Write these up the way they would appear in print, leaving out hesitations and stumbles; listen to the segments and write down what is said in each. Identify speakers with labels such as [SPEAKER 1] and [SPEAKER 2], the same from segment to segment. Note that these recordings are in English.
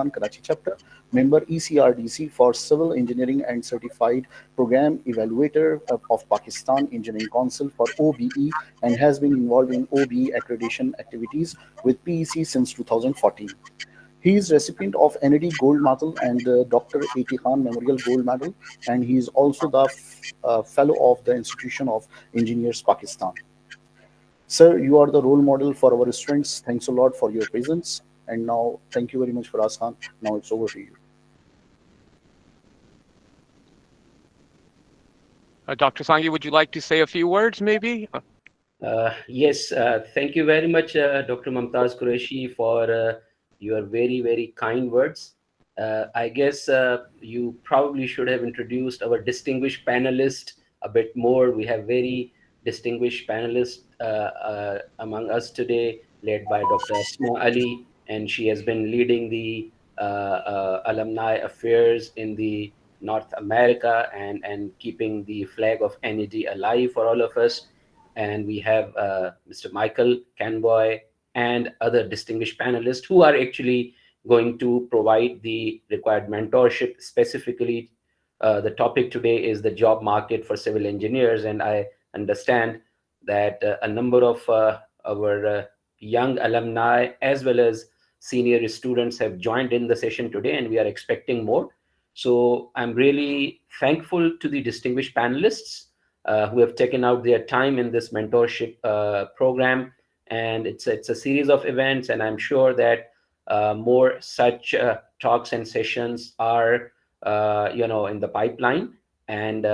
[SPEAKER 1] Karachi chapter, member ECRDC for Civil Engineering and Certified Program Evaluator of Pakistan Engineering Council for OBE, and has been involved in OBE accreditation activities with PEC since 2014. He is recipient of NED Gold Medal and the Dr. A.T. Khan Memorial Gold Medal, and he is also the Fellow of the Institution of Engineers Pakistan. Sir, you are the role model for our students. Thanks a lot for your presence. And now, thank you very much for Khan. Now it's over to you.
[SPEAKER 2] Dr. Sanghi, would you like to say a few words, maybe?
[SPEAKER 3] Yes, thank you very much, Dr. Mumtaz Qureshi, for your very, very kind words. I guess you probably should have introduced our distinguished panelist a bit more. We have very distinguished panelists among us today, led by Dr. Asma Ali, and she has been leading the alumni affairs in the North America and keeping the flag of NED alive for all of us. And we have Mr. Michael Canboy and other distinguished panelists who are actually going to provide the required mentorship. Specifically, the topic today is the job market for civil engineers, and I understand that a number of our young alumni as well as senior students have joined in the session today, and we are expecting more. So I'm really thankful to the distinguished panelists who have taken out their time in this mentorship program. And it's a series of events, and I'm sure that more such talks and sessions are in the pipeline, and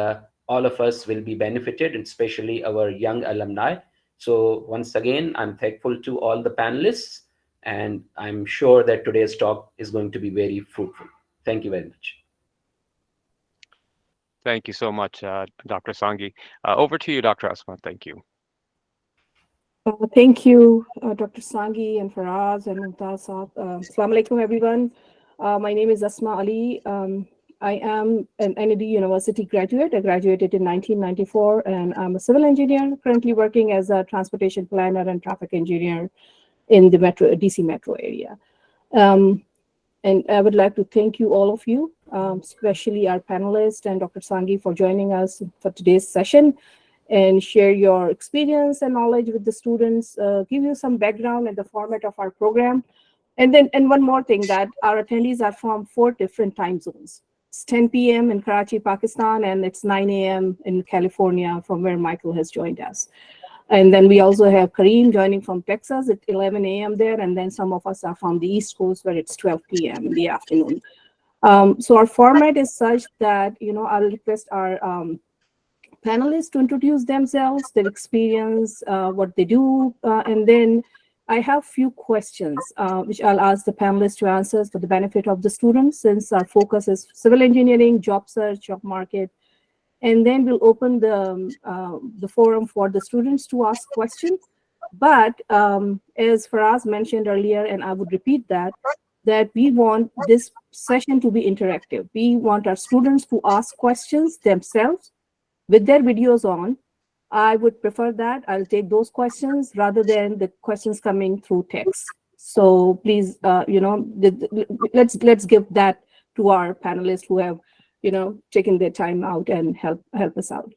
[SPEAKER 3] all of us will be benefited, especially our young alumni. So once again, I'm thankful to all the panelists, and I'm sure that today's talk is going to be very fruitful. Thank you very much.
[SPEAKER 2] Thank you so much, Dr. Sanghi. Over to you, Dr. Asma. Thank you.
[SPEAKER 4] Thank you, Dr. Sanghi and Faraz and Mumtaz. Assalamu alaikum, everyone. My name is Asma Ali. I am an NED University graduate. I graduated in 1994, and I'm a civil engineer, currently working as a transportation planner and traffic engineer in the DC metro area. And I would like to thank you, all of you, especially our panelists and Dr. Sanghi, for joining us for today's session and share your experience and knowledge with the students, give you some background and the format of our program. And one more thing, that our attendees are from 4 different time zones. It's 10 p.m. in Karachi, Pakistan, and it's 9 a.m. in California, from where Michael has joined us. And then we also have Kareem joining from Texas at 11 a.m. there. And then some of us are from the East Coast, where it's 12 p.m. in the afternoon. So our format is such that, I'll request our panelists to introduce themselves, their experience, what they do. And then I have few questions, which I'll ask the panelists to answer for the benefit of the students, since our focus is civil engineering, job search, job market. And then we'll open the forum for the students to ask questions. But as Faraz mentioned earlier, and I would repeat that we want this session to be interactive. We want our students to ask questions themselves with their videos on. I would prefer that. I'll take those questions rather than the questions coming through text. So please, let's give that to our panelists who have taking their time out and help us out.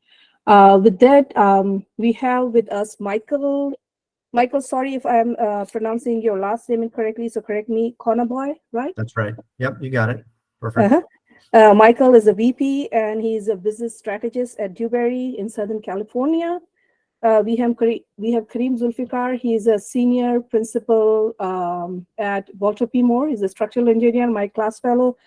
[SPEAKER 4] With that, we have with us Michael. Michael, sorry if I'm pronouncing your last name incorrectly, so correct me. Conaboy, right?
[SPEAKER 5] That's right. Yep, you got it. Perfect.
[SPEAKER 4] Michael is a VP, and he's a business strategist at Dewberry in Southern California. We have Kareem Zulfikar. He's a senior principal at Walter P. Moore. He's a structural engineer, my class fellow.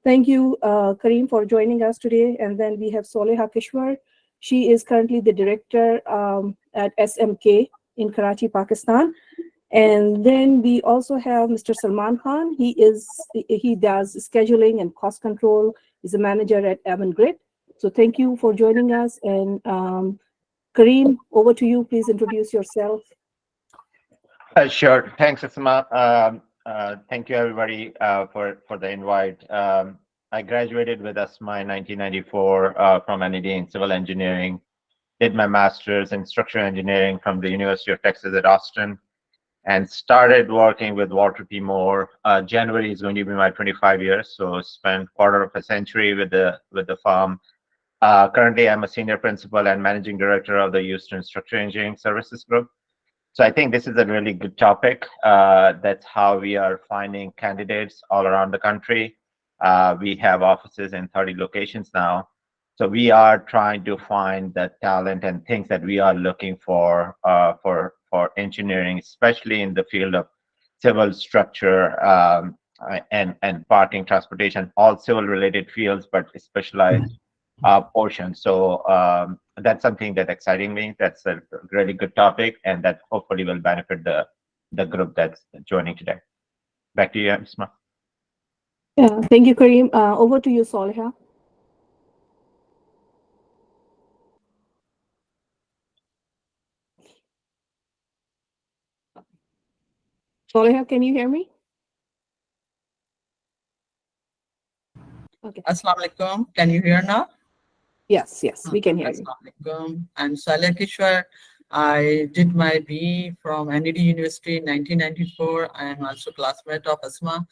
[SPEAKER 4] Thank you, Kareem, for joining us today. And then we have Soleha Kishwar. She is currently the director at SMK in Karachi, Pakistan. And then we also have Mr. Salman Khan. He does scheduling and cost control. He's a manager at Avangrid. So thank you for joining us. And Kareem, over to you. Please introduce yourself.
[SPEAKER 6] Sure. Thanks, Asma. Thank you, everybody, for the invite. I graduated with Asma in 1994 from NED in civil engineering. Did my master's in structural engineering from the University of Texas at Austin. and started working with Walter P. Moore. January is going to be my 25 years, so spent quarter of a century with the firm. Currently, I'm a senior principal and managing director of the Houston Structural Engineering Services Group. So I think this is a really good topic. That's how we are finding candidates all around the country. We have offices in 30 locations now. So we are trying to find the talent and things that we are looking for engineering, especially in the field of civil structure and parking, transportation, all civil related fields, but specialized portion. So that's something that exciting me. That's a really good topic, and that hopefully will benefit the group that's joining today. Back to you, Isma.
[SPEAKER 4] Yeah, thank you, Kareem. Over to you, Soliha. Soliha, can you hear me? Okay.
[SPEAKER 7] Assalamu alaikum. Can you hear now?
[SPEAKER 4] Yes, we can hear you.
[SPEAKER 7] Assalamu alaikum. I'm Saleh Kishwar. I did my BE from NED University in 1994. I am also classmate of Asma.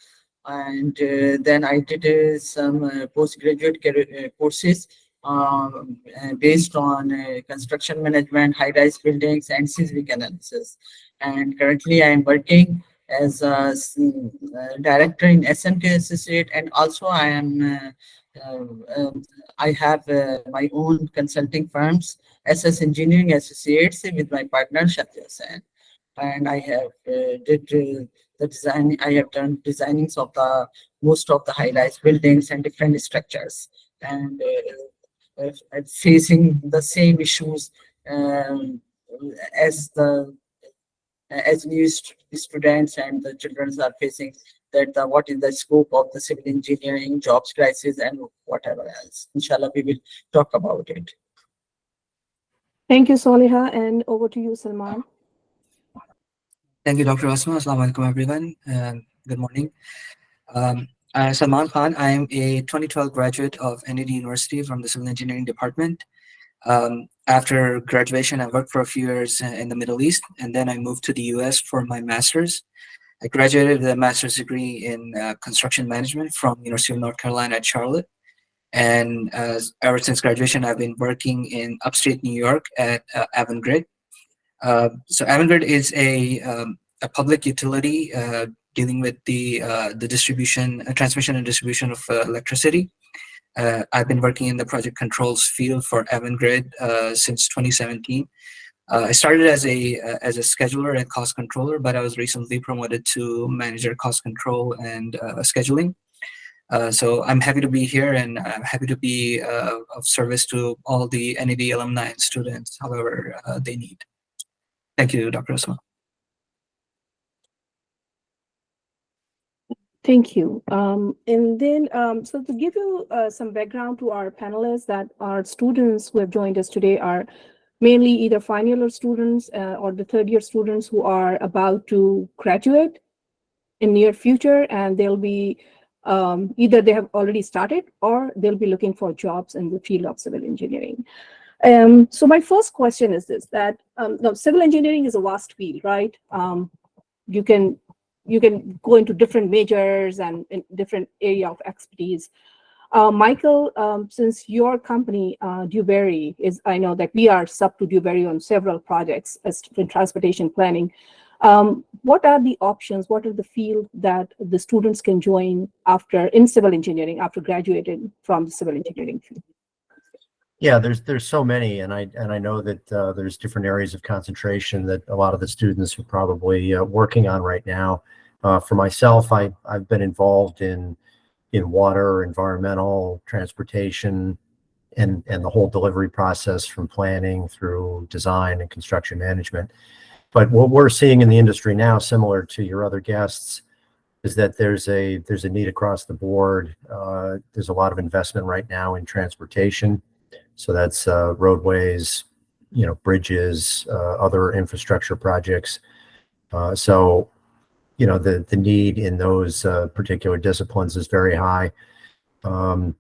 [SPEAKER 7] And then I did some postgraduate courses based on construction management, high-rise buildings, and seismic analysis. And currently I am working as a director in SMT Associate, and also I am I have my own consulting firms, SS Engineering Associates, with my partner Shakti Hussain. And I have did the design. I have done designings of the most of the high-rise buildings and different structures, and facing the same issues as the as new students and the children are facing, that what is the scope of the civil engineering jobs crisis and whatever else. Inshallah, we will talk about it.
[SPEAKER 4] Thank you, Soliha, and over to you, Salman.
[SPEAKER 8] Thank you, Dr. Asma. Assalamu alaikum, everyone. Good morning. Salman Khan. I am a 2012 graduate of NED University from the Civil Engineering Department. After graduation, I worked for a few years in the Middle East, and then I moved to the US for my master's. I graduated with a master's degree in construction management from University of North Carolina at Charlotte. And ever since graduation, I've been working in upstate New York at Avangrid. So Avangrid is a public utility dealing with the distribution, transmission and distribution of electricity. I've been working in the project controls field for Avangrid since 2017. I started as a scheduler and cost controller, but I was recently promoted to manager cost control and scheduling. So I'm happy to be here, and I'm happy to be of service to all the NED alumni and students, however they need. Thank you, Dr. Asma.
[SPEAKER 4] Thank you. And then, so to give you some background to our panelists, that our students who have joined us today are mainly either final year students or the third year students who are about to graduate in near future, and they'll be either they have already started or they'll be looking for jobs in the field of civil engineering. So my first question is this, that now civil engineering is a vast field, right? You can go into different majors and in different area of expertise. Michael, since your company, Dewberry, is, I know that we are sub to Dewberry on several projects as in transportation planning. What are the options? What are the field that the students can join after in civil engineering after graduating from the civil engineering field?
[SPEAKER 5] Yeah, there's so many, and I know that there's different areas of concentration that a lot of the students are probably working on right now. For myself, I've been involved in water, environmental, transportation, and the whole delivery process from planning through design and construction management. But what we're seeing in the industry now, similar to your other guests, is that there's a need across the board. There's a lot of investment right now in transportation. So that's roadways, bridges, other infrastructure projects. So, the need in those particular disciplines is very high. And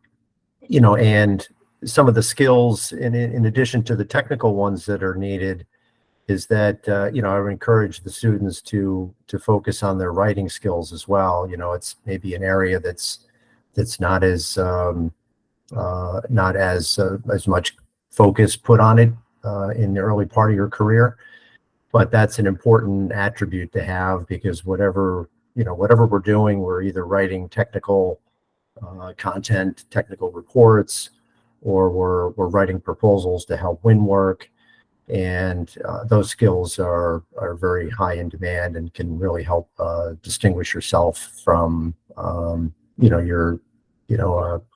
[SPEAKER 5] some of the skills, in addition to the technical ones that are needed, is that I would encourage the students to focus on their writing skills as well. It's maybe an area that's not as much focus put on it in the early part of your career, but that's an important attribute to have, because whatever we're doing, we're either writing technical content, technical reports, or we're writing proposals to help win work. And those skills are very high in demand and can really help distinguish yourself from your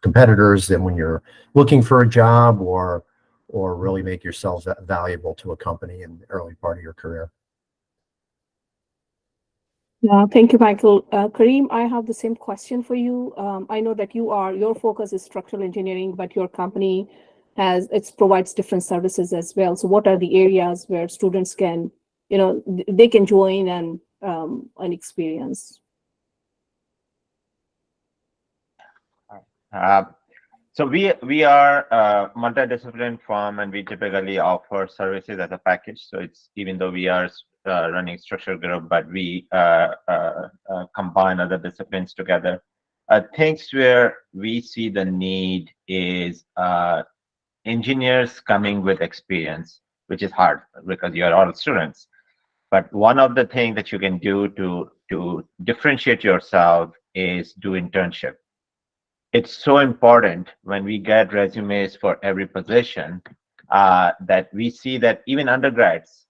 [SPEAKER 5] competitors, and when you're looking for a job, or really make yourself valuable to a company in the early part of your career.
[SPEAKER 4] Thank you, Michael. Kareem, I have the same question for you. I know that your focus is structural engineering, but your company provides different services as well. So what are the areas where students can, they can join and experience?
[SPEAKER 6] So we are a multidisciplinary firm, and we typically offer services as a package. So it's, even though we are running structural group, but we combine other disciplines together. Things where we see the need is engineers coming with experience, which is hard because you are all students. But one of the things that you can do to differentiate yourself is do internship. It's so important when we get resumes for every position that we see that even undergrads,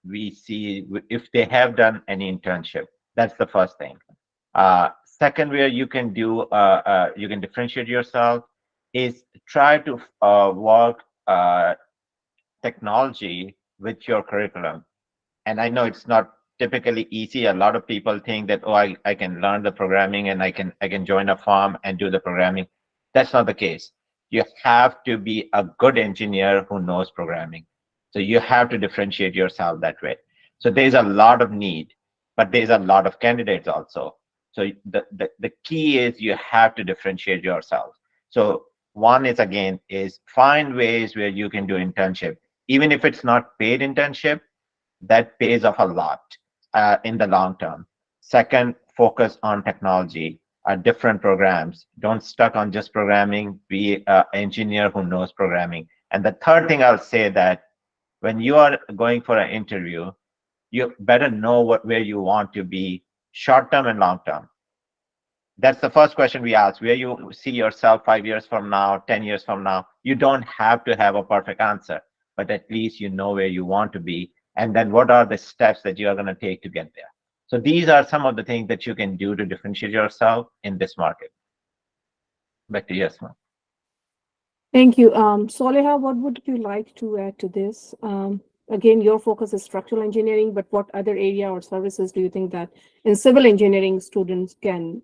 [SPEAKER 6] we see if they have done any internship. That's the first thing. Second, where you can do, you can differentiate yourself, is try to work technology with your curriculum. And I know it's not typically easy. A lot of people think that, oh, I can learn the programming and I can join a firm and do the programming. That's not the case. You have to be a good engineer who knows programming. So you have to differentiate yourself that way. So there's a lot of need, but there's a lot of candidates also. So the key is you have to differentiate yourself. So one is, again, is find ways where you can do internship. Even if it's not paid internship, that pays off a lot in the long term. Second, focus on technology, different programs. Don't stuck on just programming. Be an engineer who knows programming. And the third thing I'll say, that when you are going for an interview, you better know where you want to be short term and long term. That's the first question we ask: where you see yourself 5 years from now, 10 years from now. You don't have to have a perfect answer, but at least you know where you want to be, and then what are the steps that you are going to take to get there. So these are some of the things that you can do to differentiate yourself in this market. Back to you, Asma.
[SPEAKER 4] Thank you. Soleha, what would you like to add to this? Again, your focus is structural engineering, but what other area or services do you think that in civil engineering students can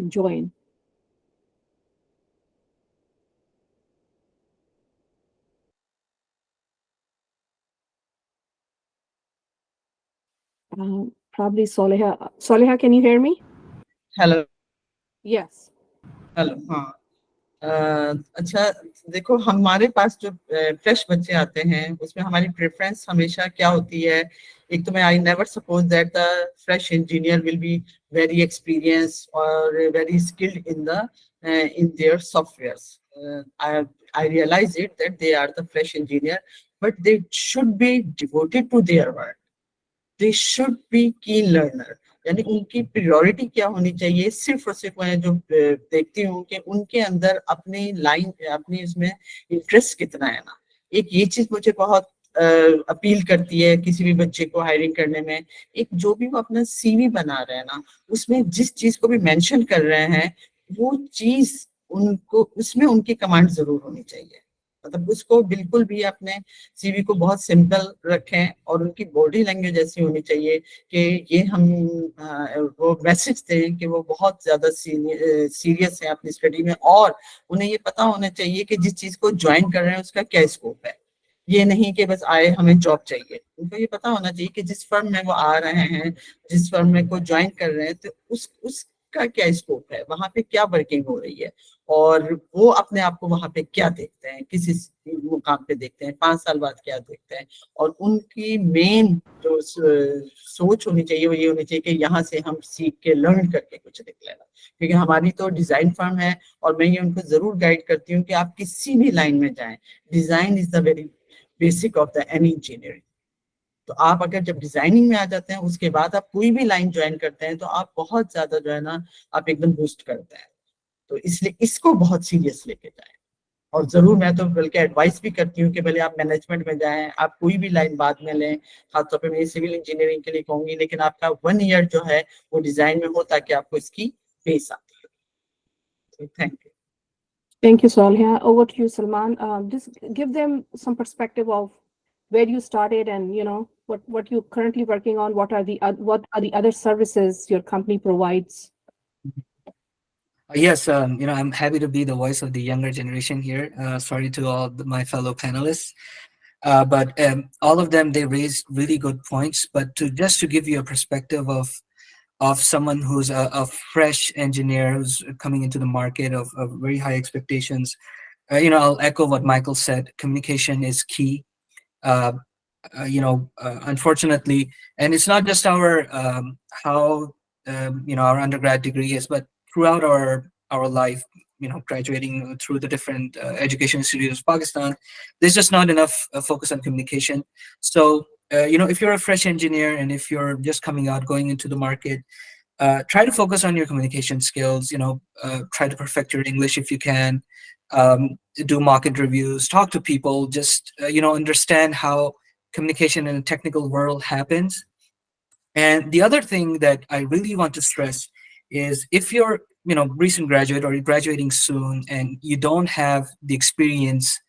[SPEAKER 4] join? Probably Soleha. Soleha, can you hear me?
[SPEAKER 7] Hello.
[SPEAKER 4] Yes.
[SPEAKER 7] Hello, हाँ। अच्छा, देखो, हमारे पास जो fresh बच्चे आते हैं उसमें हमारी प्रेफरेंस हमेशा क्या होती है? एक तो मैं I never suppose that the fresh engineer will be very experience और very skilled in their softwares. I realize it that they are the fresh engineer, but they should be devoted to their work. They should be keen learner. यानी उनकी priority क्या होनी चाहिए? सिर्फ और सिर्फ मैं जो देखती हूँ कि उनके अंदर अपनी लाइन, अपनी उसमें इंटरेस्ट कितना है ना। एक ये चीज मुझे बहुत अपील करती है किसी भी बच्चे को हायरिंग करने में। एक जो भी वो अपना सीवी बना रहे हैं ना, उसमें जिस चीज को भी मेंशन कर रहे हैं, वो चीज उनको, उसमें उनकी कमांड जरूर होनी चाहिए। मतलब उसको बिल्कुल भी अपने सीवी को बहुत सिंपल रखें और उनकी बॉडी लैंग्वेज ऐसी होनी चाहिए कि ये हम वो मैसेज दें कि वो बहुत ज्यादा सीरियस है अपनी स्टडी में, और उन्हें ये पता होना चाहिए कि जिस चीज को ज्वाइन कर रहे हैं उसका क्या स्कोप है। ये नहीं कि बस आए हमें जॉब चाहिए। उनको ये पता होना चाहिए कि जिस फर्म में वो आ रहे हैं, जिस फर्म में को ज्वाइन कर रहे हैं, तो उस का क्या स्कोप है, वहां पे क्या वर्किंग हो रही है, और वो अपने आप को वहां पे क्या देखते हैं, किस मुकाम पे देखते हैं, 5 साल बाद क्या देखते हैं, और उनकी मेन जो सोच होनी चाहिए वो ये होनी चाहिए कि यहाँ से हम सीख के लर्न करके कुछ निकलेगा। क्योंकि हमारी तो डिजाइन फर्म है, और मैं ये उनको जरूर गाइड करती हूँ कि आप किसी भी लाइन में जाएं, design is the very basic of the any engineering. तो आप अगर जब डिजाइनिंग में आ जाते हैं, उसके बाद आप कोई भी लाइन ज्वाइन करते हैं, तो आप बहुत ज्यादा जो है ना, आप एकदम बूस्ट करते हैं। तो इसलिए इसको बहुत सीरियस लेके जाएं। और जरूर मैं तो बल्कि एडवाइस भी करती हूँ कि भले आप मैनेजमेंट में जाएं, आप कोई भी लाइन बाद में लें, खासतौर पे मैं सिविल इंजीनियरिंग के लिए कहूंगी, लेकिन आपका 1 ईयर जो है वो डिजाइन में हो, ताकि आपको इसकी बेस आती है। Thank you.
[SPEAKER 4] Thank you, Salha. Over to you, Salman. Just give them some perspective of where you started and what you're currently working on. What are the other services your company provides?
[SPEAKER 8] Yes, I'm happy to be the voice of the younger generation here. Sorry to all my fellow panelists, but all of them, they raised really good points. But just to give you a perspective of someone who's a fresh engineer who's coming into the market of very high expectations, I'll echo what Michael said. Communication is key. Uh, Unfortunately, and it's not just our how our undergrad degree is, but throughout our life, graduating through the different education institutes of Pakistan, there's just not enough focus on communication. So if you're a fresh engineer and if you're just coming out, going into the market, try to focus on your communication skills. Try to perfect your English if you can. Do mock interviews, talk to people, just understand how communication in a technical world happens. And the other thing that I really want to stress is, if you're recent graduate or you're graduating soon and you don't have the experience,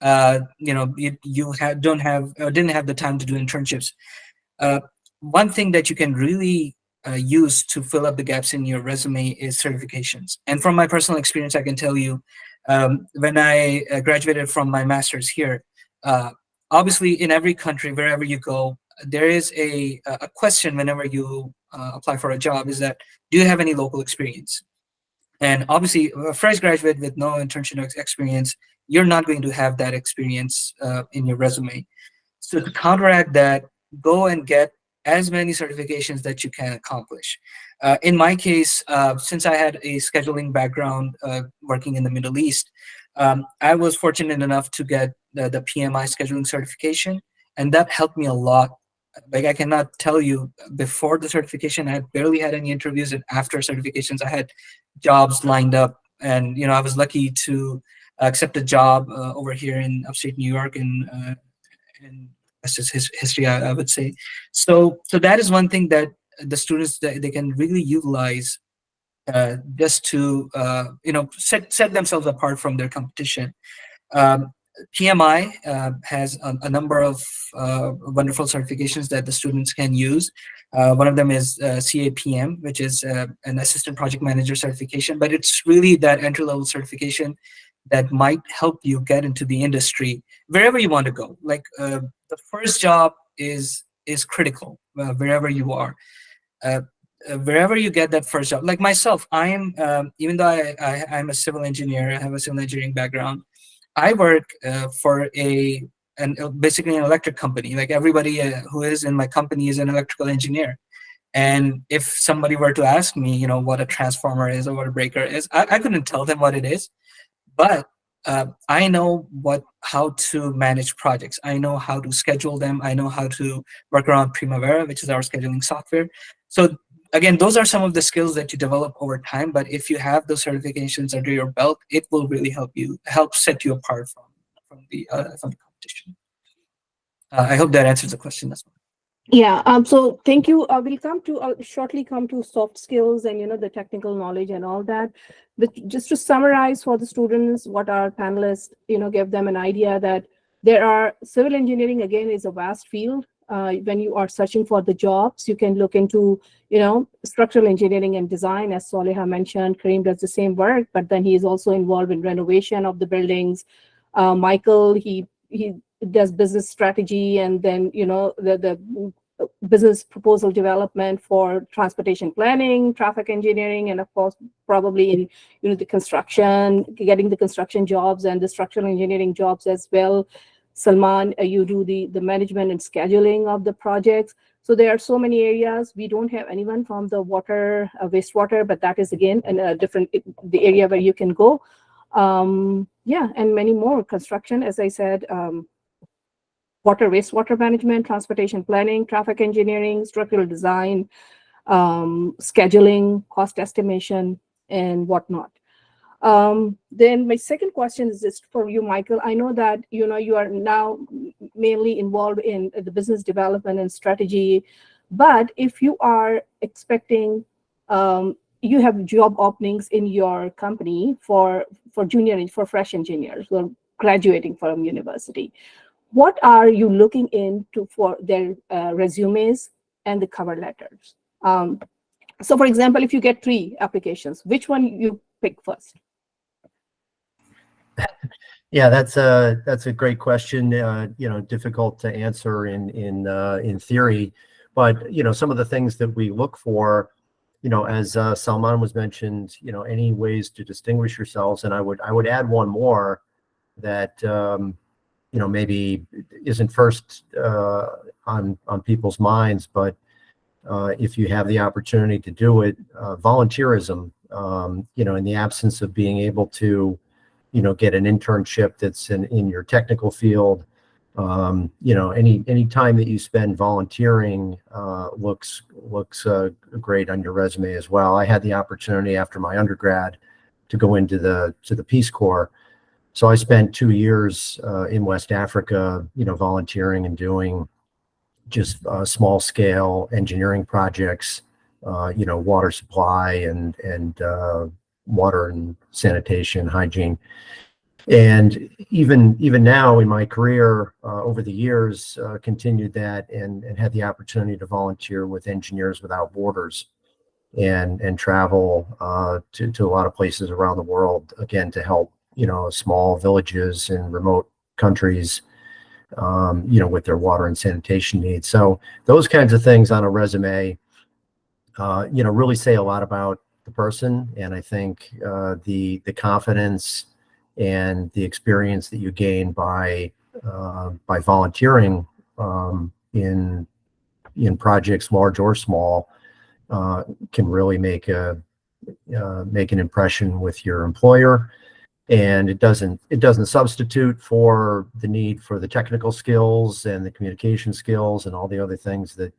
[SPEAKER 8] don't have didn't have the time to do internships, uh, one thing that you can really use to fill up the gaps in your resume is certifications. And from my personal experience, I can tell you, when I graduated from my master's here, uh, obviously in every country, wherever you go, there is a question whenever you apply for a job, is that, do you have any local experience? And obviously, a fresh graduate with no internship experience, you're not going to have that experience in your resume. So to counteract that, go and get as many certifications that you can accomplish. In my case, since I had a scheduling background working in the Middle East, I was fortunate enough to get the PMI scheduling certification, and that helped me a lot. Like, I cannot tell you, before the certification, I barely had any interviews, and after certifications, I had jobs lined up. And I was lucky to accept a job over here in upstate New York, and that's just history, I would say. So that is one thing that the students, they can really utilize, just to set themselves apart from their competition. um, PMI has a number of wonderful certifications that the students can use. One of them is CAPM, which is an assistant project manager certification, but it's really that entry-level certification that might help you get into the industry wherever you want to go. Like, the first job is critical wherever you are. Wherever you get that first job. Like myself, I am, even though I'm a civil engineer, I have a civil engineering background, I work for basically an electric company. Like, everybody who is in my company is an electrical engineer. And if somebody were to ask me, what a transformer is or what a breaker is, I couldn't tell them what it is. But I know how to manage projects. I know how to schedule them. I know how to work around Primavera, which is our scheduling software. So again, those are some of the skills that you develop over time. But if you have those certifications under your belt, it will really help set you apart from the competition. I hope that answers the question as well.
[SPEAKER 4] Yeah. So thank you. We'll shortly come to soft skills and the technical knowledge and all that. But just to summarize for the students, what our panelists give them an idea that there are civil engineering, again, is a vast field. When you are searching for the jobs, you can look into structural engineering and design, as Soleha mentioned. Kareem does the same work, but then he is also involved in renovation of the buildings. Michael, he does business strategy, and then the business proposal development for transportation planning, traffic engineering, and of course, probably in the construction, getting the construction jobs and the structural engineering jobs as well. Salman, you do the management and scheduling of the projects. So there are so many areas. We don't have anyone from the water, wastewater, but that is again a different the area where you can go. Yeah, and many more. Construction, as I said, water, wastewater management, transportation planning, traffic engineering, structural design, scheduling, cost estimation, and whatnot. Then my second question is just for you, Michael. I know that you are now mainly involved in the business development and strategy, but if you are expecting, you have job openings in your company for fresh engineers who are graduating from university. What are you looking into for their resumes and the cover letters? So, for example, if you get 3 applications, which one you pick first?
[SPEAKER 5] Yeah, that's a great question. Difficult to answer in theory, but some of the things that we look for, as Salman was mentioned, any ways to distinguish yourselves, and I would add one more that maybe isn't first on people's minds, but if you have the opportunity to do it, volunteerism. In the absence of being able to get an internship that's in your technical field. Any time that you spend volunteering looks great on your resume as well. I had the opportunity after my undergrad to go into the Peace Corps. So I spent 2 years in West Africa, volunteering and doing just small scale engineering projects, water supply and water and sanitation, hygiene. And even now in my career over the years, continued that and had the opportunity to volunteer with Engineers Without Borders and travel to a lot of places around the world, again, to help, small villages in remote countries, with their water and sanitation needs. So those kinds of things on a resume, really say a lot about the person. And I think the confidence and the experience that you gain by volunteering in projects large or small can really make an impression with your employer. And it doesn't substitute for the need for the technical skills and the communication skills and all the other things that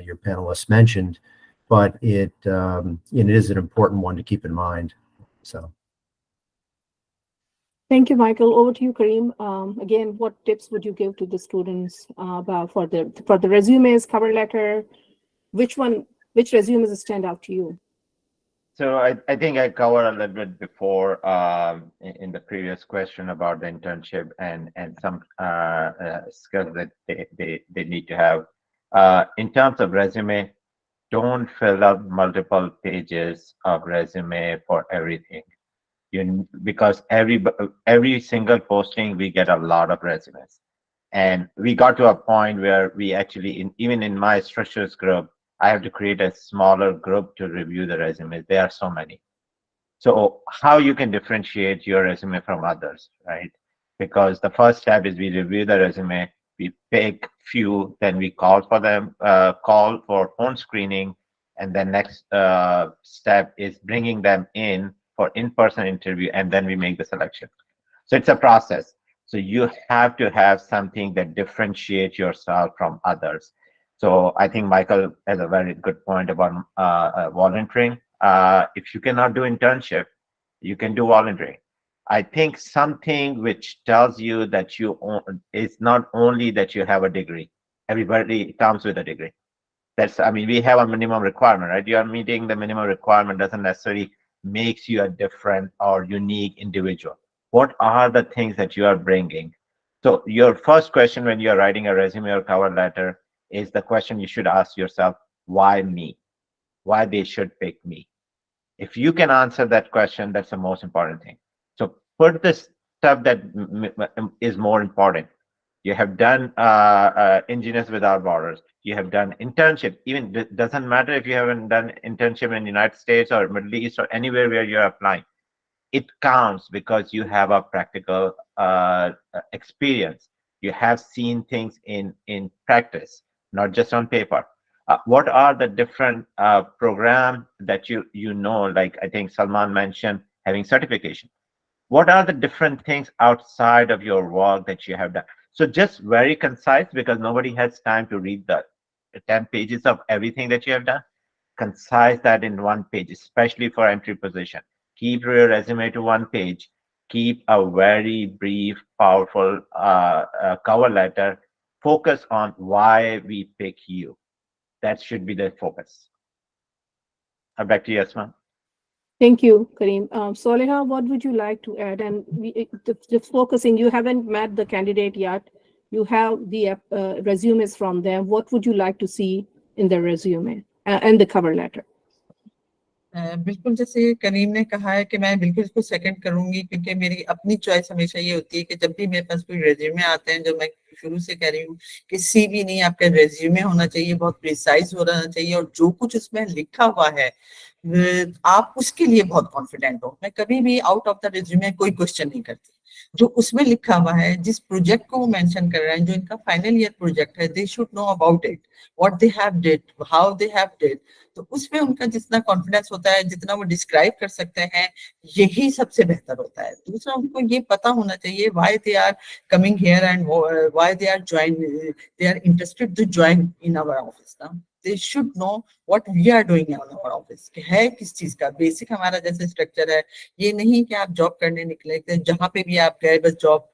[SPEAKER 5] your panelists mentioned, but it is an important one to keep in mind. So.
[SPEAKER 4] Thank you, Michael. Over to you, Kareem. Again, what tips would you give to the students about for the resumes, cover letter? Which resumes stand out to you?
[SPEAKER 6] So I think I covered a little bit before in the previous question about the internship and some skills that they need to have. In terms of resume, don't fill up multiple pages of resume for everything. Because every single posting we get a lot of resumes, and we got to a point where we actually even in my structures group, I have to create a smaller group to review the resumes. There are so many. So how you can differentiate your resume from others, right? Because the first step is we review the resume, we pick few, then we call for them, call for phone screening, and then next step is bringing them for in-person interview, and then we make the selection. So it's a process. So you have to have something that differentiates yourself from others. So I think Michael has a very good point about volunteering. If you cannot do internship, you can do volunteering. I think something which tells you that it's not only that you have a degree. Everybody comes with a degree. We have a minimum requirement, right? You are meeting the minimum requirement doesn't necessarily makes you a different or unique individual. What are the things that you are bringing? So your first question when you are writing a resume or cover letter is the question you should ask yourself: why me? Why they should pick me? If you can answer that question, that's the most important thing. So put the stuff that is more important. You have done Engineers Without Borders. You have done internship. Even doesn't matter if you haven't done internship in the United States or Middle East or anywhere where you're applying. It counts because you have a practical experience. You have seen things in practice, not just on paper. What are the different program that you know? Like I think Salman mentioned having certification. What are the different things outside of your work that you have done? So just very concise, because nobody has time to read the 10 pages of everything that you have done. Concise that in one page, especially for entry position. Keep your resume to one page. Keep a very brief, powerful cover letter. Focus on why we pick you. That should be the focus. Back to you, Asma.
[SPEAKER 4] Thank you, Kareem. Soleha, what would you like to add? And just focusing, you haven't met the candidate yet. You have the resumes from them. What would you like to see in the resume and the cover letter?
[SPEAKER 7] बिल्कुल जैसे करीम ने कहा है कि मैं बिल्कुल इसको second करूंगी, क्योंकि मेरी अपनी चॉइस हमेशा ये होती है कि जब भी मेरे पास कोई रेज्यूमे आते हैं, जो मैं शुरू से कह रही हूँ कि सीवी नहीं, आपका रेज्यूमे होना चाहिए, बहुत प्रिसाइज होना चाहिए, और जो कुछ उसमें लिखा हुआ है आप उसके लिए बहुत कॉन्फिडेंट हो। मैं कभी भी आउट ऑफ द रेज्यूमे कोई क्वेश्चन नहीं करती। जो उसमें लिखा हुआ है, जिस प्रोजेक्ट को वो मेंशन कर रहे हैं, जो इनका फाइनल ईयर प्रोजेक्ट है, दे should know about it, what they have did, how they have did. तो उसमें उनका जितना कॉन्फिडेंस होता है, जितना वो डिस्क्राइब कर सकते हैं, यही सबसे बेहतर होता है। दूसरा, उनको ये पता होना चाहिए why they are coming here and why they are interested to join in our office ना। They should know what we are doing in our office, है किस चीज का बेसिक हमारा जैसे स्ट्रक्चर है। ये नहीं कि आप जॉब करने निकले, जहां पे भी आप गए बस जॉब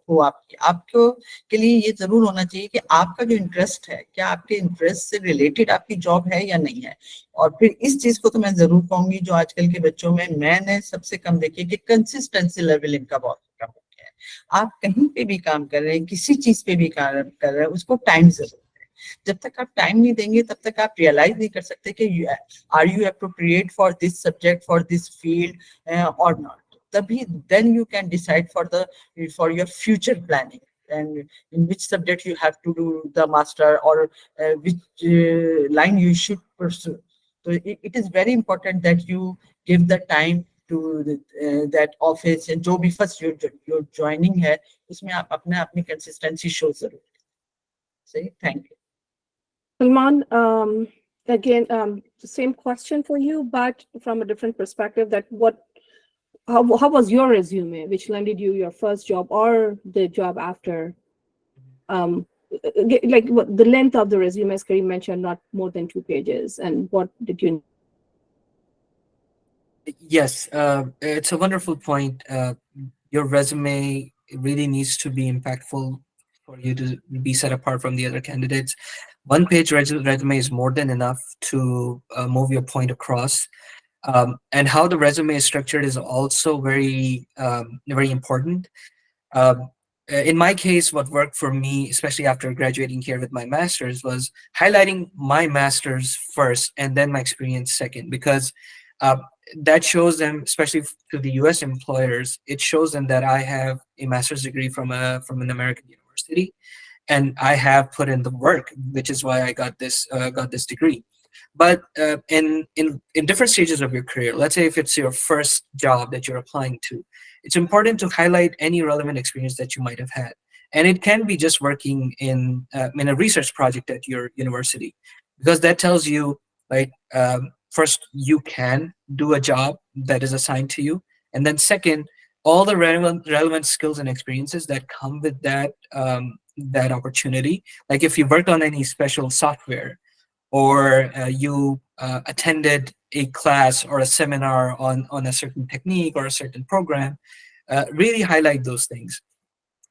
[SPEAKER 7] हो आपकी, आपको के लिए ये जरूर होना चाहिए कि आपका जो इंटरेस्ट है, क्या आपके इंटरेस्ट से रिलेटेड आपकी जॉब है या नहीं है। और फिर इस चीज को तो मैं जरूर कहूंगी, जो आजकल के बच्चों में मैंने सबसे कम देखी कि कंसिस्टेंसी लेवल इनका बहुत कम हो गया है। आप कहीं पे भी काम कर रहे हैं, किसी चीज पे भी काम कर रहे हैं, उसको टाइम जरूर। जब तक आप टाइम नहीं देंगे, तब तक आप रियलाइज नहीं कर सकते कि are you appropriate for this subject, for this field or not. तभी then you can decide for your future planning, and in which subject you have to do the master, or which line you should pursue. So it is very important that you give the time to that office, and जो भी first your joining है, उसमें आप अपनी consistency show जरूर। Say thank you.
[SPEAKER 4] Salman, again, the same question for you, but from a different perspective. That how was your resume, which landed you your first job or the job after? Like the length of the resume, as Kareem mentioned, not more than 2 pages. And what did you?
[SPEAKER 8] Yes, it's a wonderful point. Your resume really needs to be impactful for you to be set apart from the other candidates. One-page resume is more than enough to move your point across. And how the resume is structured is also very important. In my case, what worked for me, especially after graduating here with my master's, was highlighting my master's first and then my experience second, because that shows them, especially to the US employers, it shows them that I have a master's degree from an American university, and I have put in the work, which is why I got this degree. But in different stages of your career, let's say if it's your first job that you're applying to, it's important to highlight any relevant experience that you might have had. And it can be just working in a research project at your university, because that tells you, like, first, you can do a job that is assigned to you, and then second, all the relevant skills and experiences that come with that that opportunity. Like if you worked on any special software, or you attended a class or a seminar on a certain technique or a certain program, really highlight those things.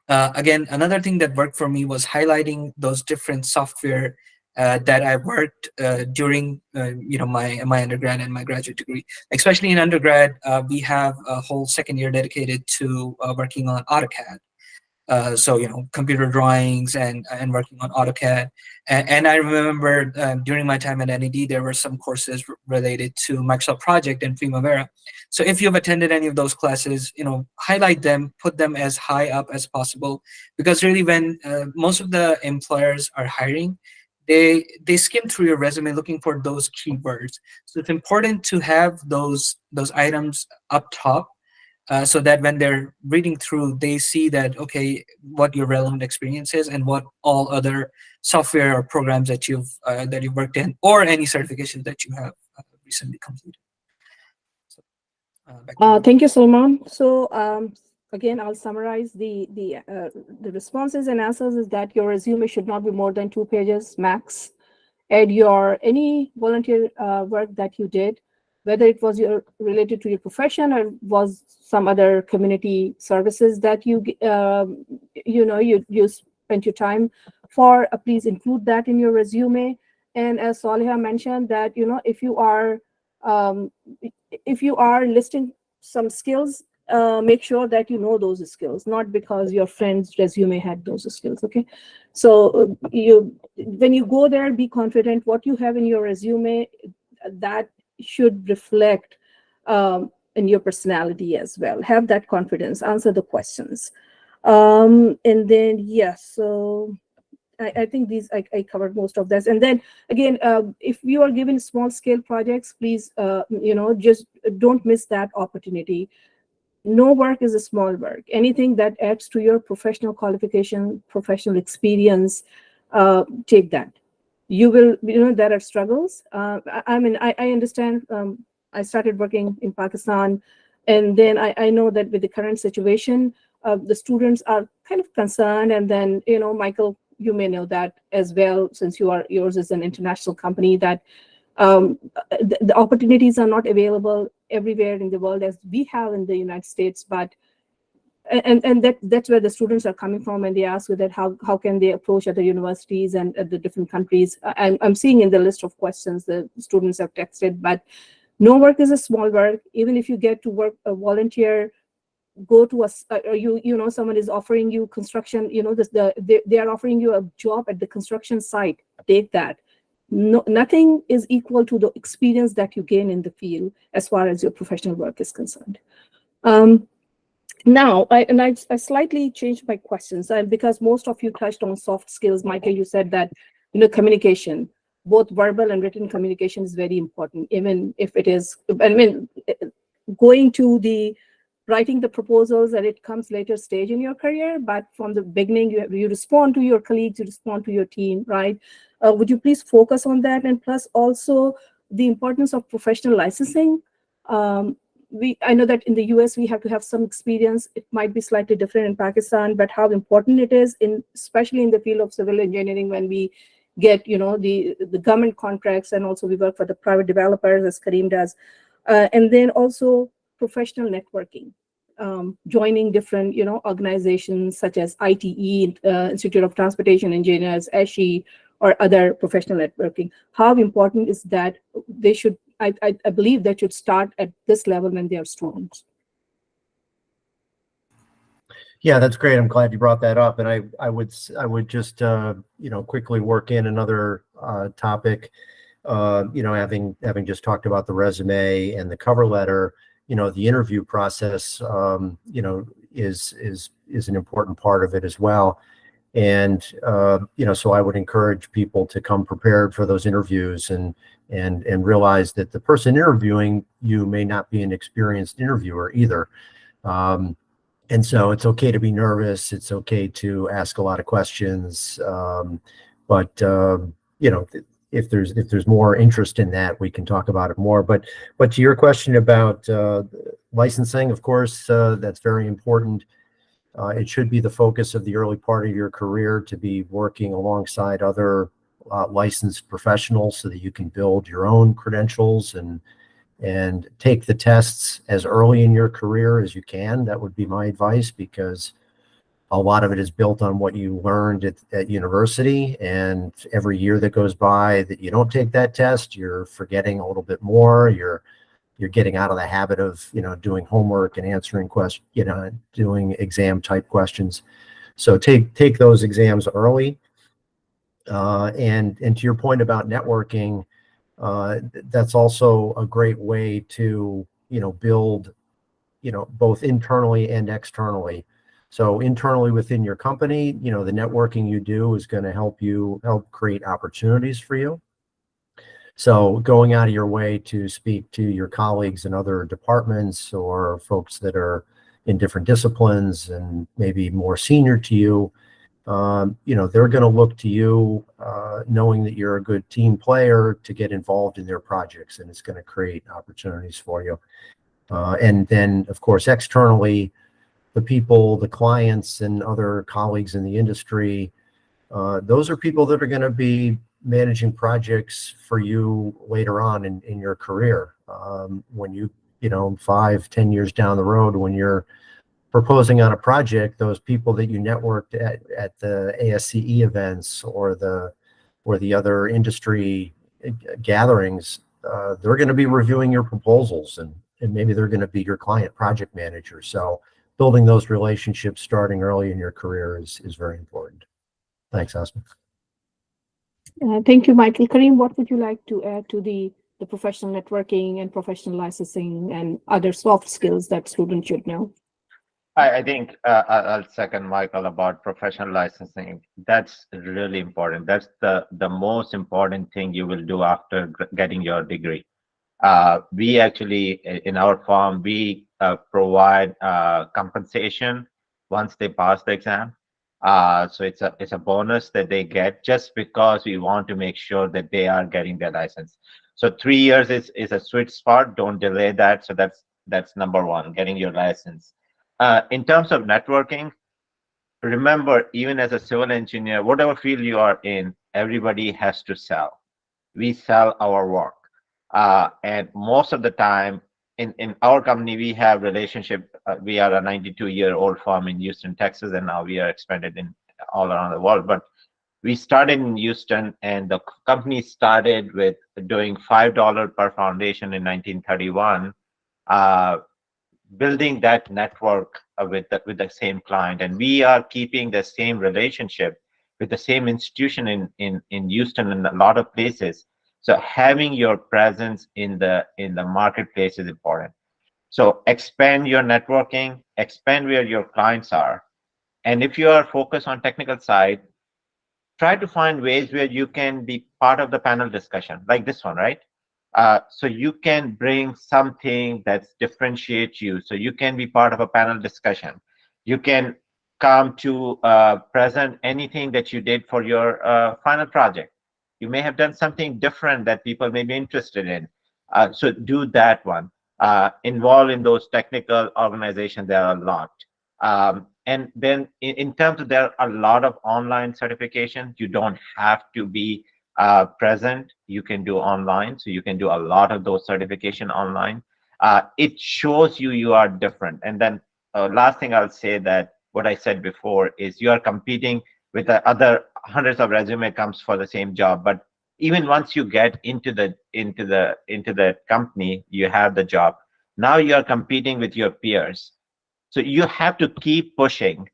[SPEAKER 8] Again, another thing that worked for me was highlighting those different software that I worked during my undergrad and my graduate degree. Especially in undergrad, we have a whole second year dedicated to working on AutoCAD. So, computer drawings and working on AutoCAD. And I remember during my time at NED, there were some courses related to Microsoft Project and Primavera. So if you've attended any of those classes, highlight them, put them as high up as possible, because really when most of the employers are hiring, they skim through your resume looking for those keywords. So it's important to have those items up top, so that when they're reading through, they see that, okay, what your relevant experience is and what all other software or programs that you've worked in, or any certifications that you have recently completed. So, back to you.
[SPEAKER 4] Thank you, Salman. So again, I'll summarize the responses and answers is that your resume should not be more than 2 pages max. Add any volunteer work that you did, whether it was related to your profession or was some other community services that you spent your time for. Please include that in your resume. And as Saliha mentioned, that if you are listing some skills, make sure that you know those skills, not because your friend's resume had those skills. Okay, so when you go there, be confident what you have in your resume, that should reflect in your personality as well. Have that confidence, answer the questions, and then yes. So I think I covered most of this. And then again, if you are given small scale projects, please just don't miss that opportunity. No work is a small work. Anything that adds to your professional qualification, professional experience, take that. You will, there are struggles. I understand. I started working in Pakistan, and then I know that with the current situation, the students are kind of concerned. And then, Michael, you may know that as well, since yours is an international company, that the opportunities are not available everywhere in the world as we have in the United States. But that's where the students are coming from, and they ask that how can they approach other universities and the different countries. I'm seeing in the list of questions the students have texted, but no work is a small work. Even if you get to work a volunteer, go to or someone is offering you construction, they are offering you a job at the construction site, take that. No, nothing is equal to the experience that you gain in the field as far as your professional work is concerned. Now, I slightly changed my questions, because most of you touched on soft skills. Michael, you said that communication, both verbal and written communication, is very important. Even if it is, going to the writing the proposals, and it comes later stage in your career, but from the beginning, you respond to your colleagues, you respond to your team, right? Would you please focus on that? And plus also the importance of professional licensing. I know that in the US, we have to have some experience. It might be slightly different in Pakistan, but how important it is, especially in the field of civil engineering, when we get, the government contracts, and also we work for the private developers, as Kareem does. And then also professional networking, joining different, organizations such as ITE, Institute of Transportation Engineers, ESHI, or other professional networking. How important is that? They should, I believe they should start at this level when they are students.
[SPEAKER 5] Yeah, that's great. I'm glad you brought that up. And I would just quickly work in another topic. Having just talked about the resume and the cover letter, the interview process, is an important part of it as well. And so I would encourage people to come prepared for those interviews, and realize that the person interviewing you may not be an experienced interviewer either. And so it's okay to be nervous. It's okay to ask a lot of questions. But if there's more interest in that, we can talk about it more. But to your question about licensing, of course, that's very important. It should be the focus of the early part of your career, to be working alongside other licensed professionals, so that you can build your own credentials and take the tests as early in your career as you can. That would be my advice, because a lot of it is built on what you learned at university, and every year that goes by that you don't take that test, you're forgetting a little bit more. You're getting out of the habit of doing homework and answering questions, doing exam type questions. So take those exams early. And to your point about networking, that's also a great way to, build, both internally and externally. So internally within your company, the networking you do is going to help create opportunities for you. So going out of your way to speak to your colleagues in other departments or folks that are in different disciplines and maybe more senior to you, they're going to look to you, knowing that you're a good team player, to get involved in their projects, and it's going to create opportunities for you. And then, of course, externally, the people, the clients, and other colleagues in the industry, those are people that are going to be managing projects for you later on in your career. When 5-10 years down the road, when you're proposing on a project, those people that you networked at the ASCE events or the other industry gatherings, they're going to be reviewing your proposals, and maybe they're going to be your client project manager. So building those relationships starting early in your career is very important. Thanks, Asma.
[SPEAKER 4] Thank you, Michael. Kareem, what would you like to add to the professional networking and professional licensing and other soft skills that students should know?
[SPEAKER 6] I think I'll second Michael about professional licensing. That's really important. That's the most important thing you will do after getting your degree. We actually, in our firm, we provide compensation once they pass the exam. So it's a bonus that they get just because we want to make sure that they are getting their license. So 3 years is a sweet spot. Don't delay that. So that's number one, getting your license. In terms of networking, remember, even as a civil engineer, whatever field you are in, everybody has to sell. We sell our work. And most of the time, in our company, we have relationship. We are a 92-year-old firm in Houston, Texas, and now we are expanded in all around the world. But we started in Houston, and the company started with doing $5 per foundation in 1931. Building that network with the same client, and we are keeping the same relationship with the same institution in Houston and a lot of places. So having your presence in the marketplace is important. So expand your networking, expand where your clients are, and if you are focused on technical side, try to find ways where you can be part of the panel discussion, like this one, right? So you can bring something that differentiates you. So you can be part of a panel discussion. You can come to present anything that you did for your final project. You may have done something different that people may be interested in. So do that one. Involved in those technical organizations, there are a lot. And then in terms of, there are a lot of online certifications. You don't have to be present. You can do online. So you can do a lot of those certification online. It shows you are different. And then last thing I'll say, that what I said before is you are competing with the other hundreds of resume comes for the same job. But even once you get into the company, you have the job. Now you are competing with your peers. So you have to keep pushing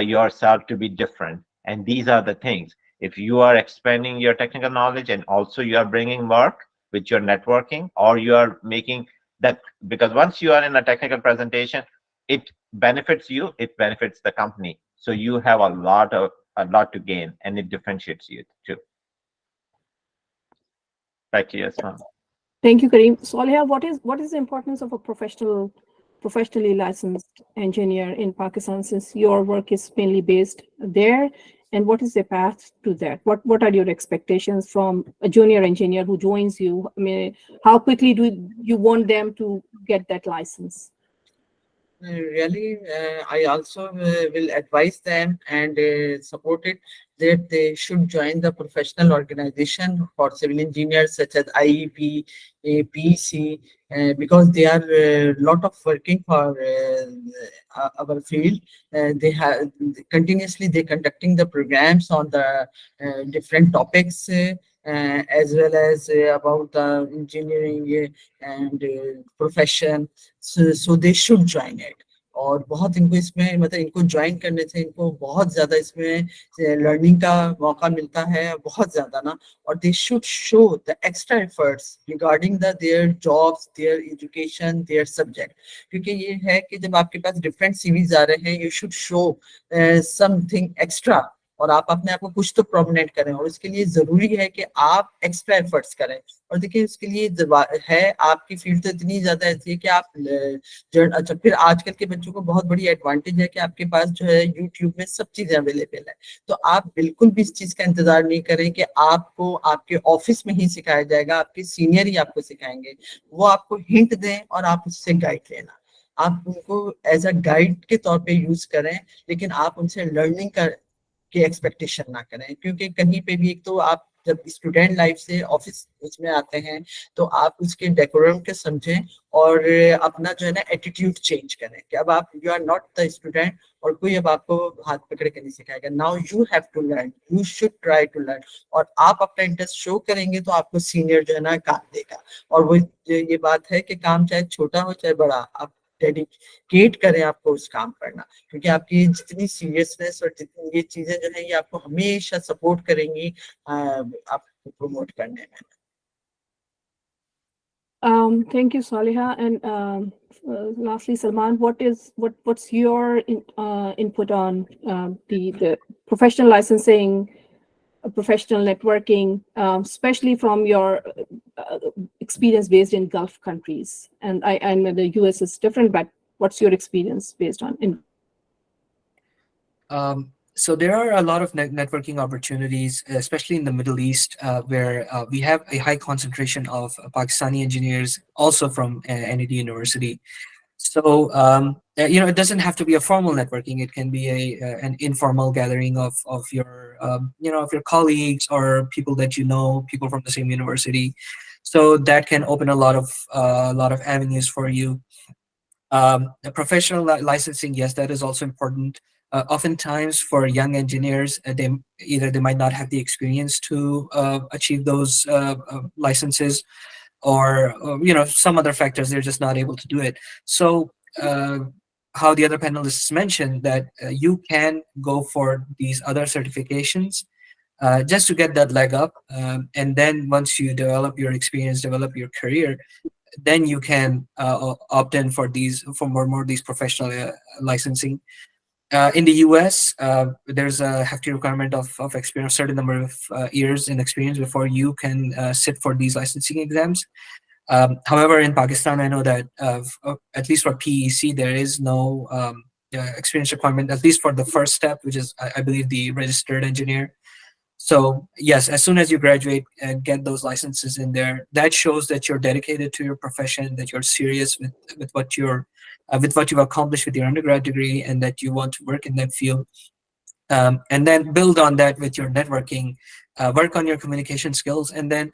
[SPEAKER 6] yourself to be different. And these are the things. If you are expanding your technical knowledge and also you are bringing work with your networking, or you are making that, because once you are in a technical presentation, it benefits you, it benefits the company. So you have a lot to gain, and it differentiates you too. Back to you, Asma.
[SPEAKER 4] Thank you, Kareem. Soleha, what is the importance of a professionally licensed engineer in Pakistan, since your work is mainly based there? And what is the path to that? What are your expectations from a junior engineer who joins you? I mean, how quickly do you want them to get that license?
[SPEAKER 7] Really, I also will advise them and support it that they should join the professional organization for civil engineers such as IEP, PC, because they are a lot of working for our field. They have continuously they conducting the programs on the different topics. As well as about the engineering and profession, so they should join it. और बहुत इनको इसमें मतलब इनको join करने से इनको बहुत ज्यादा इसमें लर्निंग का मौका मिलता है बहुत ज्यादा ना। और they should show the extra efforts regarding the their jobs, their education, their subject. क्योंकि ये है कि जब आपके पास डिफरेंट सीवीज आ रहे हैं, you should show something extra, और आप अपने आप को कुछ तो प्रोमिनेंट करें, और इसके लिए जरूरी है कि आप एक्स्ट्रा एफर्ट्स करें। और देखिए उसके लिए है, आपकी फील्ड तो इतनी ज्यादा ऐसी है कि आप अच्छा, फिर आजकल के बच्चों को बहुत बड़ी एडवांटेज है कि आपके पास जो है यूट्यूब में सब चीजें अवेलेबल है। तो आप बिल्कुल भी इस चीज का इंतजार नहीं करें कि आपको आपके ऑफिस में ही सिखाया जाएगा, आपके सीनियर ही आपको सिखाएंगे। वो आपको हिंट दें और आप उससे गाइड लेना, आप उनको एज अ गाइड के तौर पे यूज करें, लेकिन आप उनसे लर्निंग की एक्सपेक्टेशन ना करें। क्योंकि कहीं पे भी एक तो आप जब स्टूडेंट लाइफ से ऑफिस उसमें आते हैं, तो आप उसके डेकोरम के समझें और अपना जो है ना एटीट्यूड चेंज करें कि अब आप you are not the student और कोई अब आपको हाथ पकड़ के नहीं सिखाएगा। Now you have to learn, you should try to learn. और आप अपना इंटरेस्ट शो करेंगे तो आपको सीनियर जो है ना काम देगा। और वो ये बात है कि काम चाहे छोटा हो चाहे बड़ा, आप डेडिकेट करें आपको उस काम करना, क्योंकि आपकी जितनी सीरियसनेस और जितनी ये चीजें जो है ये आपको हमेशा सपोर्ट करेंगी आपको प्रमोट करने में।
[SPEAKER 4] Thank you, Saliha. And lastly, Salman, what's your input on the professional licensing, professional networking, especially from your experience based in Gulf countries? And I know the US is different, but what's your experience based on in?
[SPEAKER 8] So there are a lot of networking opportunities, especially in the Middle East, where we have a high concentration of Pakistani engineers, also from NED University. So it doesn't have to be a formal networking. It can be an informal gathering of your of your colleagues or people that you know, people from the same university. So that can open a lot of avenues for you. The professional licensing, yes, that is also important. Oftentimes, for young engineers, they might not have the experience to achieve those licenses, or some other factors, they're just not able to do it. So how the other panelists mentioned, that you can go for these other certifications just to get that leg up, and then once you develop your experience, develop your career, then you can opt in for more of these professional licensing. In the US, there's a hefty requirement of experience, a certain number of years in experience before you can sit for these licensing exams. However, in Pakistan, I know that at least for PEC, there is no experience requirement, at least for the first step, which is, I believe, the registered engineer. So yes, as soon as you graduate and get those licenses in there, that shows that you're dedicated to your profession, that you're serious with what you've accomplished with your undergrad degree, and that you want to work in that field. And then build on that with your networking, work on your communication skills, and then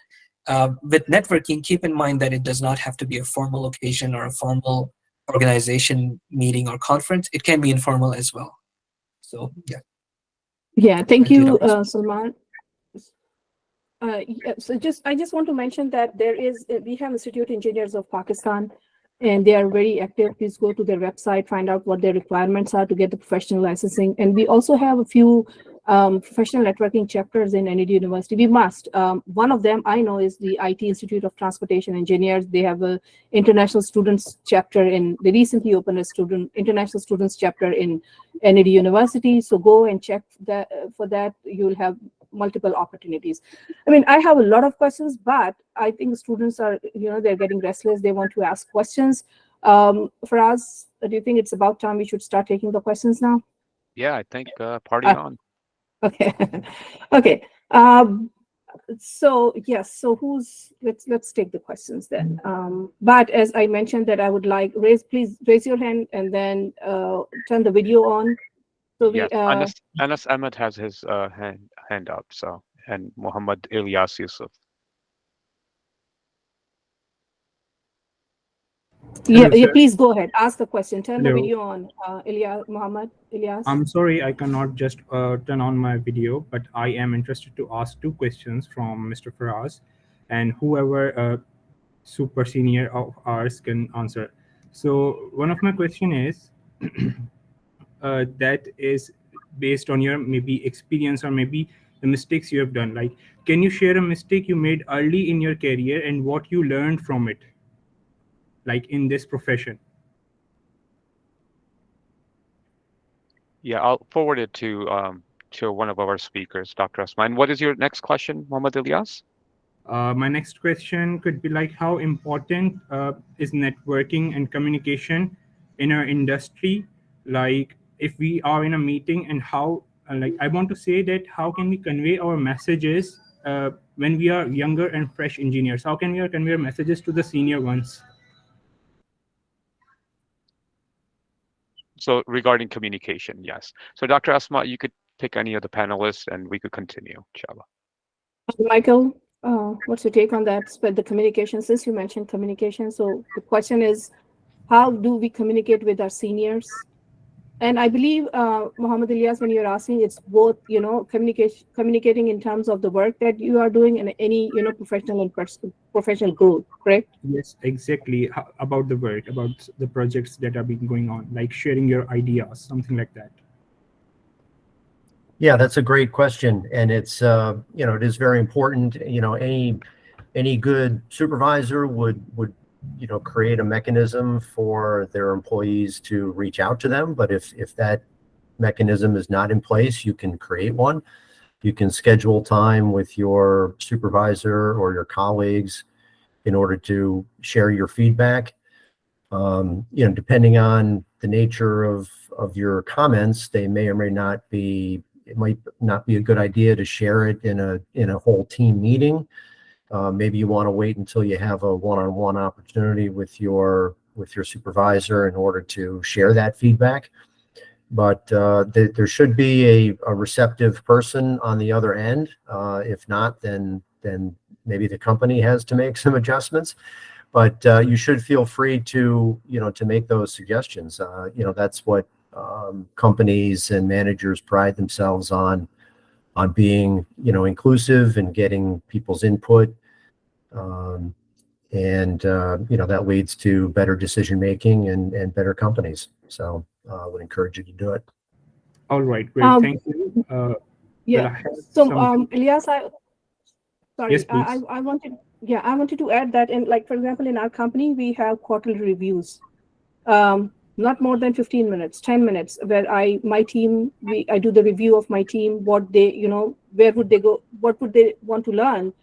[SPEAKER 8] with networking, keep in mind that it does not have to be a formal occasion or a formal organization meeting or conference. It can be informal as well. So yeah.
[SPEAKER 4] Yeah, thank you,
[SPEAKER 8] Dr.
[SPEAKER 4] Salman. Yeah, so I just want to mention that we have Institute Engineers of Pakistan, and they are very active. Please go to their website, find out what their requirements are to get the professional licensing. And we also have a few professional networking chapters in NED University. We must. One of them I know is the IT Institute of Transportation Engineers. They have a international students chapter they recently opened a international students chapter in NED University. So go and check that for that. You'll have multiple opportunities. I mean, I have a lot of questions, but I think students are, they're getting restless. They want to ask questions. For us, do you think it's about time we should start taking the questions now?
[SPEAKER 2] Yeah, I think party on.
[SPEAKER 4] Okay. Okay. So yes, so let's take the questions then. But as I mentioned that I would like, please raise your hand and then turn the video on. So
[SPEAKER 2] Yes, Anas Ahmed has his hand up, so, and Muhammad Ilyas Yusuf.
[SPEAKER 4] Yeah,
[SPEAKER 9] Hello, sir.
[SPEAKER 4] please go ahead. Ask the question. Turn the
[SPEAKER 9] Hello.
[SPEAKER 4] video on. Muhammad Ilyas.
[SPEAKER 9] I'm sorry, I cannot just turn on my video, but I am interested to ask two questions from Mr. Faraz, and whoever super senior of ours can answer. So one of my question is, that is based on your maybe experience or maybe the mistakes you have done. Like, can you share a mistake you made early in your career and what you learned from it, like in this profession?
[SPEAKER 2] Yeah, I'll forward it to one of our speakers, Dr. Asma. What is your next question, Muhammad Ilyas?
[SPEAKER 9] My next question could be like, how important is networking and communication in our industry? Like, if we are in a meeting, and how, like, I want to say that how can we convey our messages when we are younger and fresh engineers? How can we convey our messages to the senior ones?
[SPEAKER 2] So regarding communication, yes. So Dr. Asma, you could pick any of the panelists and we could continue, inshallah.
[SPEAKER 4] Michael, what's your take on that? But the communication, since you mentioned communication, so the question is, how do we communicate with our seniors? And I believe, Muhammad Ilyas, when you're asking, it's both, communicating in terms of the work that you are doing and any, professional and professional growth, correct?
[SPEAKER 9] Yes, exactly. About the work, about the projects that are being going on, like sharing your ideas, something like that.
[SPEAKER 5] Yeah, that's a great question, and it's it is very important. Any good supervisor would create a mechanism for their employees to reach out to them. But if that mechanism is not in place, you can create one. You can schedule time with your supervisor or your colleagues in order to share your feedback. Depending on the nature of your comments, they may or may not be. It might not be a good idea to share it in a whole team meeting. Maybe you want to wait until you have a one-on-one opportunity with your supervisor in order to share that feedback. But there should be a receptive person on the other end. If not, then maybe the company has to make some adjustments. But you should feel free to make those suggestions. That's what companies and managers pride themselves on being inclusive and getting people's input, and that leads to better decision making and better companies. So I would encourage you to do it.
[SPEAKER 9] All right, great, thank you.
[SPEAKER 4] Yeah.
[SPEAKER 9] Well, I have
[SPEAKER 4] So,
[SPEAKER 9] some...
[SPEAKER 4] Ilyas, sorry,
[SPEAKER 9] Yes, please.
[SPEAKER 4] I wanted to add that, in, like, for example, in our company, we have quarterly reviews. Not more than 15 minutes, 10 minutes, where I do the review of my team, what they, where would they go, what would they want to learn,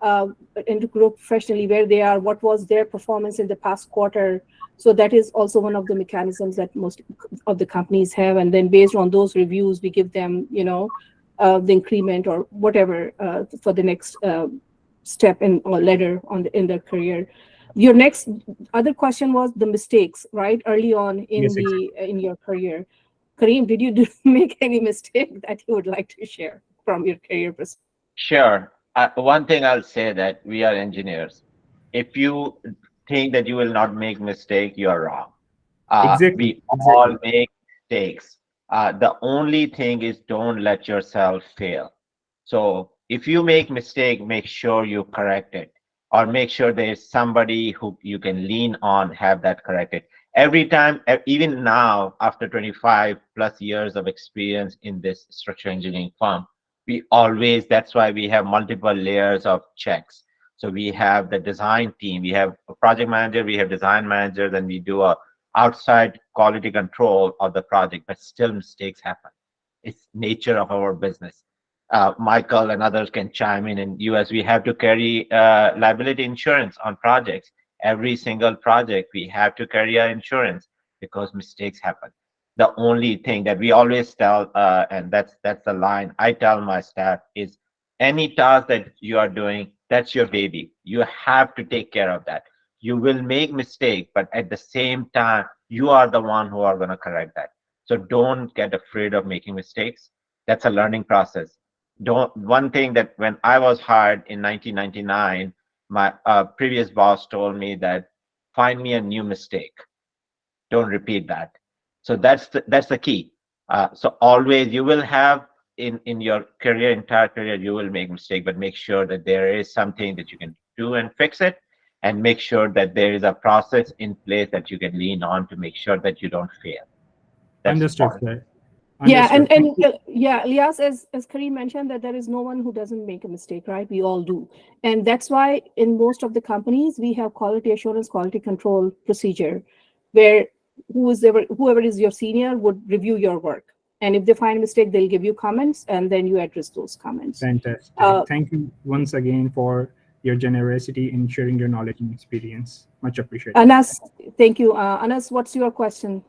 [SPEAKER 4] and to grow professionally, where they are, what was their performance in the past quarter. So that is also one of the mechanisms that most of the companies have. And then based on those reviews, we give them, the increment or whatever for the next step or ladder in their career. Your next other question was the mistakes, right? Early on in
[SPEAKER 9] Yes, exactly.
[SPEAKER 4] in your career. Kareem, did you make any mistake that you would like to share from your career perspective?
[SPEAKER 6] Sure. One thing I'll say that we are engineers. If you think that you will not make mistake, you are wrong.
[SPEAKER 9] Exactly,
[SPEAKER 6] We all
[SPEAKER 9] exactly.
[SPEAKER 6] make mistakes. The only thing is don't let yourself fail. So if you make mistake, make sure you correct it, or make sure there is somebody who you can lean on, have that corrected. Every time, even now, after 25 plus years of experience in this structural engineering firm, that's why we have multiple layers of checks. So we have the design team, we have a project manager, we have design manager, then we do a outside quality control of the project, but still mistakes happen. It's nature of our business. Michael and others can chime in US, we have to carry liability insurance on projects. Every single project, we have to carry our insurance because mistakes happen. The only thing that we always tell, and that's the line I tell my staff, is any task that you are doing, that's your baby. You have to take care of that. You will make mistake, but at the same time, you are the one who are going to correct that. So don't get afraid of making mistakes. That's a learning process. One thing that when I was hired in 1999, my previous boss told me that find me a new mistake. Don't repeat that. So that's the key. So always you will have in your career, entire career, you will make mistake, but make sure that there is something that you can do and fix it, and make sure that there is a process in place that you can lean on to make sure that you don't fail.
[SPEAKER 9] Understood,
[SPEAKER 6] important.
[SPEAKER 9] sir.
[SPEAKER 4] Yeah,
[SPEAKER 9] Understood. Thank you.
[SPEAKER 4] yeah, Elias, as Kareem mentioned, that there is no one who doesn't make a mistake, right? We all do. And that's why in most of the companies, we have quality assurance, quality control procedure, where whoever is your senior would review your work. And if they find a mistake, they'll give you comments, and then you address those comments.
[SPEAKER 9] Fantastic. Thank you once again for your generosity in sharing your knowledge and experience. Much appreciated.
[SPEAKER 4] Anas, thank you. Anas, what's your question?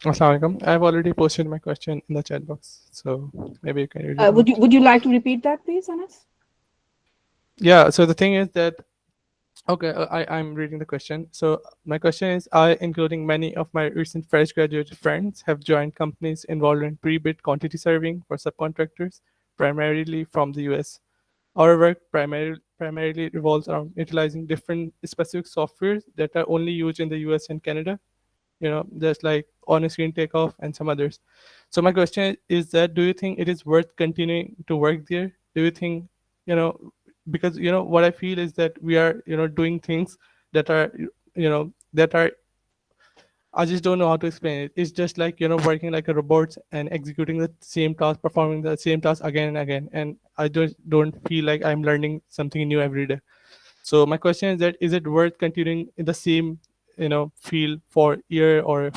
[SPEAKER 10] Assalamualaikum. I've already posted my question in the chat box, so maybe you can read it out.
[SPEAKER 4] Would you like to repeat that, please, Anas?
[SPEAKER 10] Yeah. So the thing is that, okay, I'm reading the question. So my question is, I, including many of my recent fresh graduate friends, have joined companies involved in pre-bid quantity serving for subcontractors, primarily from the US. Our work primarily revolves around utilizing different specific softwares that are only used in the US and Canada. Just like on-screen takeoff and some others. So my question is that, do you think it is worth continuing to work there? Do you think, because what I feel is that we are doing things that are that are, I just don't know how to explain it. It's just like working like a robot and executing the same task, performing the same task again and again, and I just don't feel like I'm learning something new every day. So my question is that, is it worth continuing in the same field for year or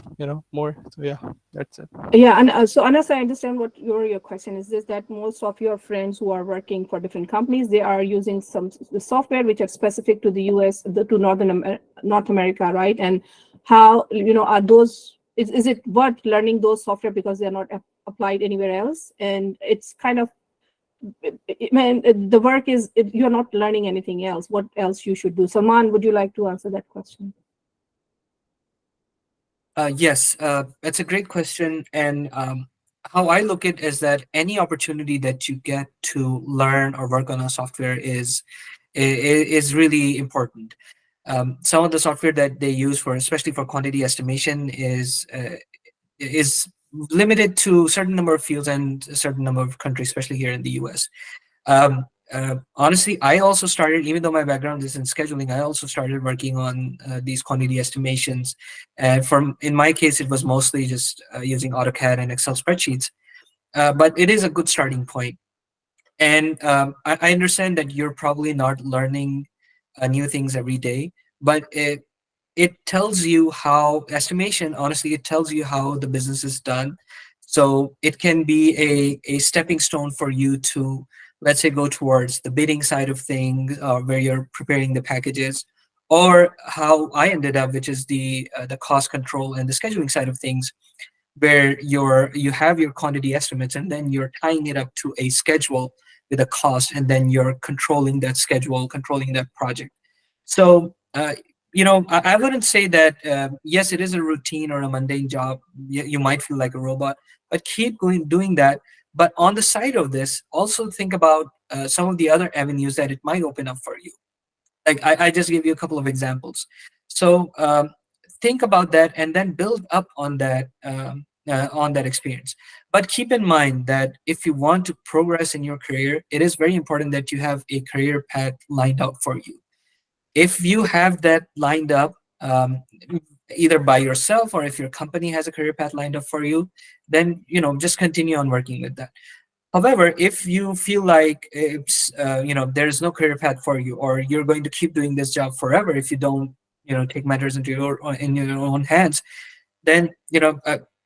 [SPEAKER 10] more? So yeah, that's it.
[SPEAKER 4] Yeah, and so Anas, I understand what your question is. This that most of your friends who are working for different companies, they are using some software which are specific to the US, to North America, right? And how are those? Is it worth learning those software because they're not applied anywhere else? And it's kind of, the work is, you're not learning anything else. What else you should do? Salman, would you like to answer that question?
[SPEAKER 8] Yes, that's a great question. And how I look at it is that any opportunity that you get to learn or work on a software is really important. Some of the software that they use for, especially for quantity estimation, is limited to a certain number of fields and a certain number of countries, especially here in the US. Honestly, I also started, even though my background is in scheduling, I also started working on these quantity estimations. In my case, it was mostly just using AutoCAD and Excel spreadsheets, but it is a good starting point. And I understand that you're probably not learning new things every day, but it tells you how estimation, honestly, it tells you how the business is done. So it can be a stepping stone for you to, let's say, go towards the bidding side of things, where you're preparing the packages, or how I ended up, which is the cost control and the scheduling side of things, where you have your quantity estimates and then you're tying it up to a schedule with a cost, and then you're controlling that schedule, controlling that project. So I wouldn't say that yes, it is a routine or a mundane job. You might feel like a robot, but keep doing that. But on the side of this, also think about some of the other avenues that it might open up for you. Like I just gave you a couple of examples. So think about that and then build up on that experience. But keep in mind that if you want to progress in your career, it is very important that you have a career path lined out for you. If you have that lined up, either by yourself or if your company has a career path lined up for you, then just continue on working with that. However, if you feel like it's there's no career path for you, or you're going to keep doing this job forever if you don't take matters into your own hands, then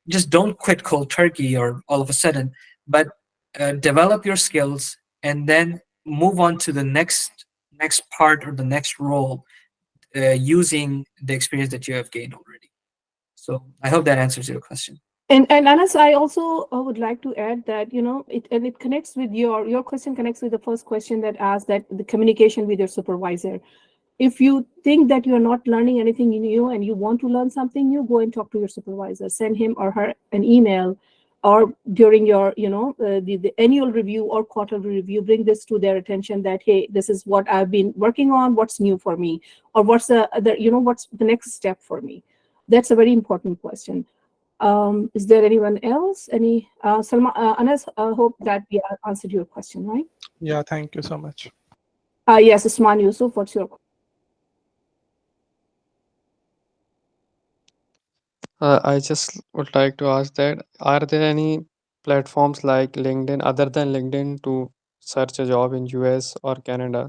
[SPEAKER 8] just don't quit cold turkey or all of a sudden, but develop your skills and then move on to the next part or the next role, using the experience that you have gained already. So I hope that answers your question.
[SPEAKER 4] And Anas, I also would like to add that it connects with your question, connects with the first question that asked, that the communication with your supervisor. If you think that you're not learning anything new and you want to learn something new, go and talk to your supervisor. Send him or her an email, or during your the annual review or quarterly review, bring this to their attention, that hey, this is what I've been working on, what's new for me, or what's what's the next step for me. That's a very important question. Is there anyone else? Salman, Anas, I hope that we answered your question, right?
[SPEAKER 10] Yeah, thank you so much.
[SPEAKER 4] Yes, Usman Yusuf, what's your question?
[SPEAKER 11] I just would like to ask that are there any platforms like LinkedIn other than LinkedIn to search a job in US or Canada?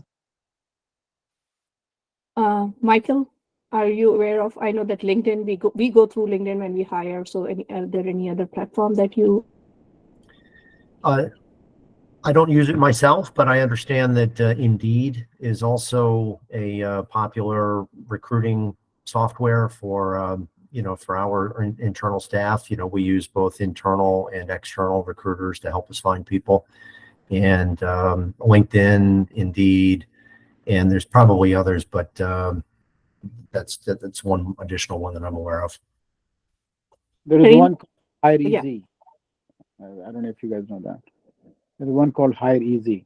[SPEAKER 4] Michael, are you aware of? I know that LinkedIn, we go through LinkedIn when we hire. So, are there any other platform that you?
[SPEAKER 5] I don't use it myself, but I understand that Indeed is also a popular recruiting software for for our internal staff. We use both internal and external recruiters to help us find people, and LinkedIn, Indeed, and there's probably others, but that's one additional one that I'm aware of.
[SPEAKER 12] There is
[SPEAKER 4] Kareem?
[SPEAKER 12] one called Hire
[SPEAKER 4] Yeah.
[SPEAKER 12] Easy. I don't know if you guys know that. There's one called Hire Easy.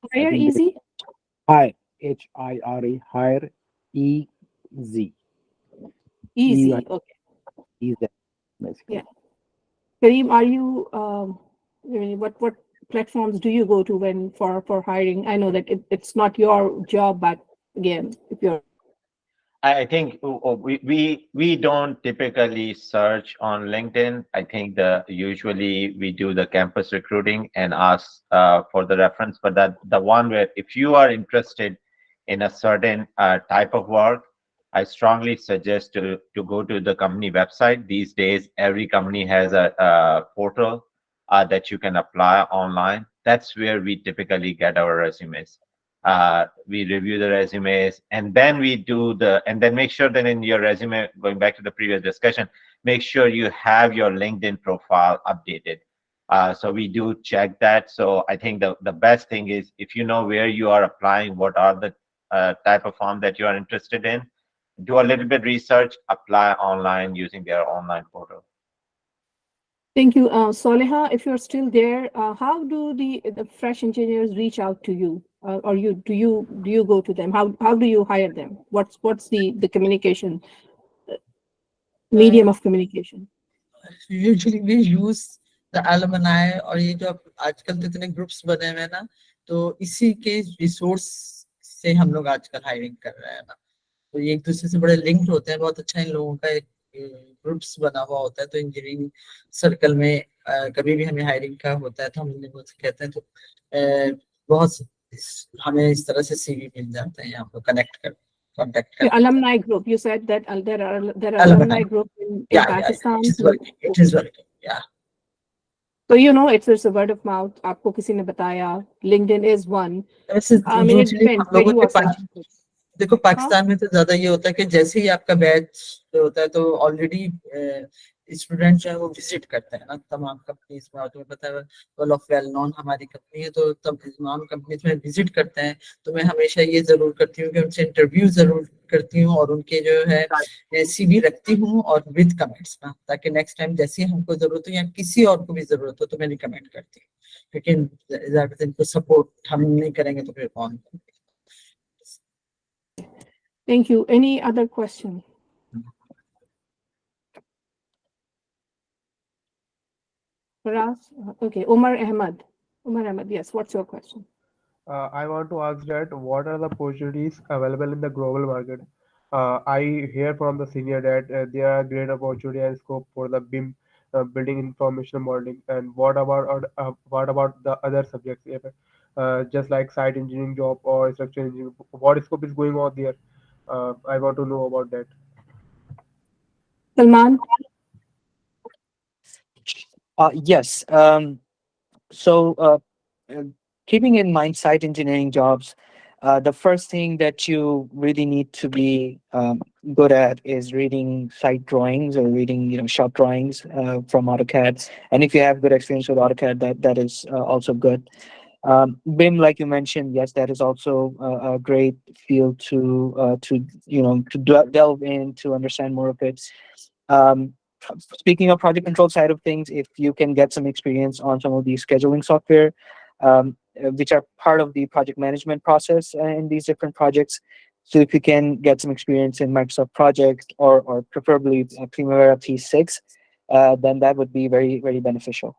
[SPEAKER 12] I
[SPEAKER 4] Hire
[SPEAKER 12] think they
[SPEAKER 4] Easy?
[SPEAKER 12] Hire HIRE Hire EZ
[SPEAKER 4] Easy.
[SPEAKER 12] EZ
[SPEAKER 4] Okay.
[SPEAKER 12] basically.
[SPEAKER 4] Yeah. Kareem, are you? I mean, what platforms do you go to when for hiring? I know that it's not your job, but again, if you're
[SPEAKER 6] I think we don't typically search on LinkedIn. I think the usually we do the campus recruiting and ask for the reference. But that the one where if you are interested in a certain type of work, I strongly suggest to go to the company website. These days, every company has a portal that you can apply online. That's where we typically get our resumes. We review the resumes, and then and then make sure that in your resume, going back to the previous discussion, make sure you have your LinkedIn profile updated. So we do check that. So I think the best thing is if you know where you are applying, what are the type of firm that you are interested in, do a little bit research, apply online using their online portal.
[SPEAKER 4] Thank you, Soleha. If you're still there, how do the fresh engineers reach out to you, or do you go to them? How do you hire them? What's the communication medium of communication?
[SPEAKER 7] Usually we use the alumni और ये जो आजकल तो इतने groups बने हुए हैं ना, तो इसी के रिसोर्स से हम लोग आजकल हायरिंग कर रहे हैं ना, तो ये एक दूसरे से बड़े लिंक्ड होते हैं। बहुत अच्छा इन लोगों का एक ग्रुप्स बना हुआ होता है। तो इंजीनियरिंग सर्कल में कभी भी हमें हायरिंग का होता है तो हम लोग कहते हैं, तो बहुत हमें इस तरह से सीवी मिल जाते हैं, यहाँ पर कनेक्ट कर कांटेक्ट
[SPEAKER 4] The
[SPEAKER 7] कर
[SPEAKER 4] alumni group. You said that there are alumni group in Pakistan.
[SPEAKER 7] It is working. It is working. Yeah.
[SPEAKER 4] So it's a word of mouth. आपको किसी ने बताया. LinkedIn is one. I mean, it depends where you are searching for.
[SPEAKER 7] देखो पाकिस्तान में तो ज्यादा ये होता है कि जैसे ही आपका बैच होता है तो ऑलरेडी स्टूडेंट जो है वो विजिट करते हैं ना तमाम कंपनीज में। और तुम्हें पता है वेल ऑफ वेल नॉन हमारी कंपनी है, तो तमाम कंपनीज में विजिट करते हैं। तो मैं हमेशा ये जरूर करती हूँ कि उनसे इंटरव्यू जरूर करती हूँ और उनके जो है सीवी रखती हूँ और विद कमेंट्स ना, ताकि नेक्स्ट टाइम जैसे हमको जरूरत हो या किसी और को भी जरूरत हो तो मैं रिकमेंड करती हूँ, क्योंकि इनको सपोर्ट हम नहीं करेंगे तो फिर कौन।
[SPEAKER 4] Thank you. Any other question? Faraz? Okay. Umar Ahmad. Umar Ahmad, yes. What's your question?
[SPEAKER 10] I want to ask that what are the opportunities available in the global market? I hear from the senior that there are great opportunity and scope for the BIM, building information modeling. And what about the other subjects? Just like site engineering job or structural engineering, what scope is going on there? I want to know about that.
[SPEAKER 4] Salman?
[SPEAKER 8] Yes. So keeping in mind site engineering jobs, the first thing that you really need to be good at is reading site drawings or reading shop drawings from AutoCAD. And if you have good experience with AutoCAD, that is also good. BIM, like you mentioned, yes, that is also a great field to delve in to understand more of it. Um, Speaking of project control side of things, if you can get some experience on some of these scheduling software, which are part of the project management process in these different projects. So if you can get some experience in Microsoft Project or preferably Primavera P6, then that would be very, very beneficial.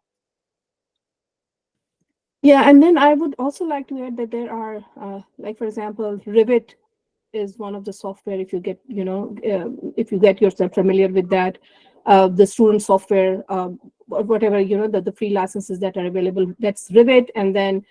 [SPEAKER 4] Yeah, and then I would also like to add that there are, like for example, Rivet is one of the software. If you get, if you get yourself familiar with that, the student software, or whatever, the free licenses that are available, that's Rivet. And then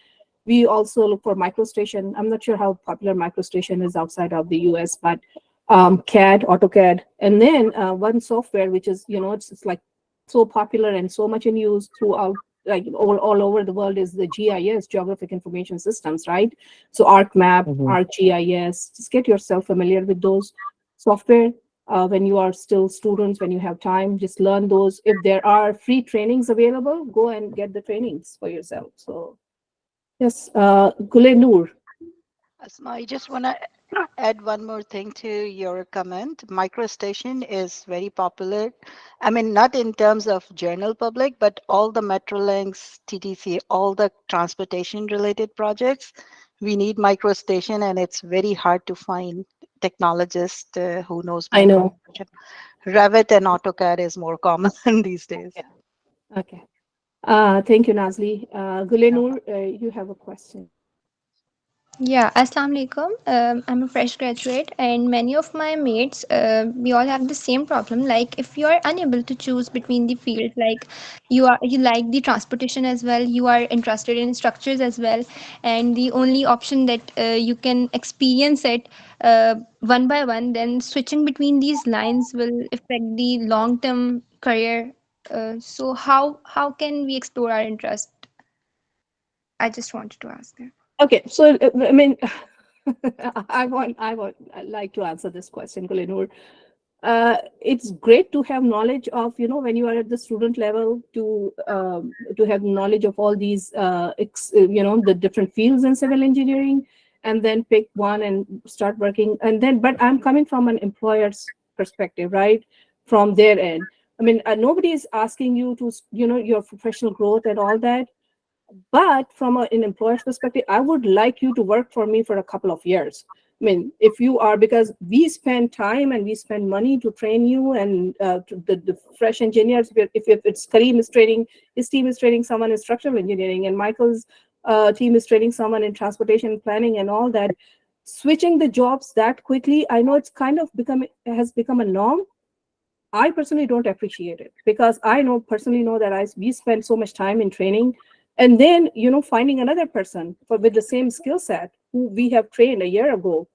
[SPEAKER 4] we also look for MicroStation. I'm not sure how popular MicroStation is outside of the US, but CAD, AutoCAD. And then one software, which is, it's like so popular and so much in use throughout, like all over the world, is the GIS, Geographic Information Systems, right? So ArcMap, ArcGIS, just get yourself familiar with those software. When you are still students, when you have time, just learn those. If there are free trainings available, go and get the trainings for yourself. So yes, Gule Noor.
[SPEAKER 13] Asma, I just want to add one more thing to your comment. MicroStation is very popular. I mean, not in terms of general public, but all the Metrolinx, TTC, all the transportation related projects, we need MicroStation, and it's very hard to find technologists who knows
[SPEAKER 4] I know.
[SPEAKER 13] MicroStation. Revit and AutoCAD is more common these days.
[SPEAKER 4] Yeah. Okay. Thank you, Nazli. Gule Noor, you have a question.
[SPEAKER 14] Yeah, Assalamu alaikum. I'm a fresh graduate, and many of my mates, we all have the same problem. Like, if you are unable to choose between the fields, like you like the transportation as well, you are interested in structures as well, and the only option that you can experience it one by one, then switching between these lines will affect the long-term career. So how can we explore our interest? I just wanted to ask that.
[SPEAKER 4] Okay, so I mean, I'd like to answer this question, Gule Noor. It's great to have knowledge of, when you are at the student level, to have knowledge of all these, the different fields in civil engineering, and then pick one and start working. And then, but I'm coming from an employer's perspective, right? From their end. I mean, nobody is asking you to, your professional growth and all that. But from an employer's perspective, I would like you to work for me for a couple of years. I mean, if you are, because we spend time and we spend money to train you, and the fresh engineers, if it's Kareem is training, his team is training someone in structural engineering, and Michael's team is training someone in transportation planning and all that, switching the jobs that quickly, I know it's kind of has become a norm. I personally don't appreciate it, because I personally know that we spend so much time in training, and then finding another person with the same skill set who we have trained a year ago,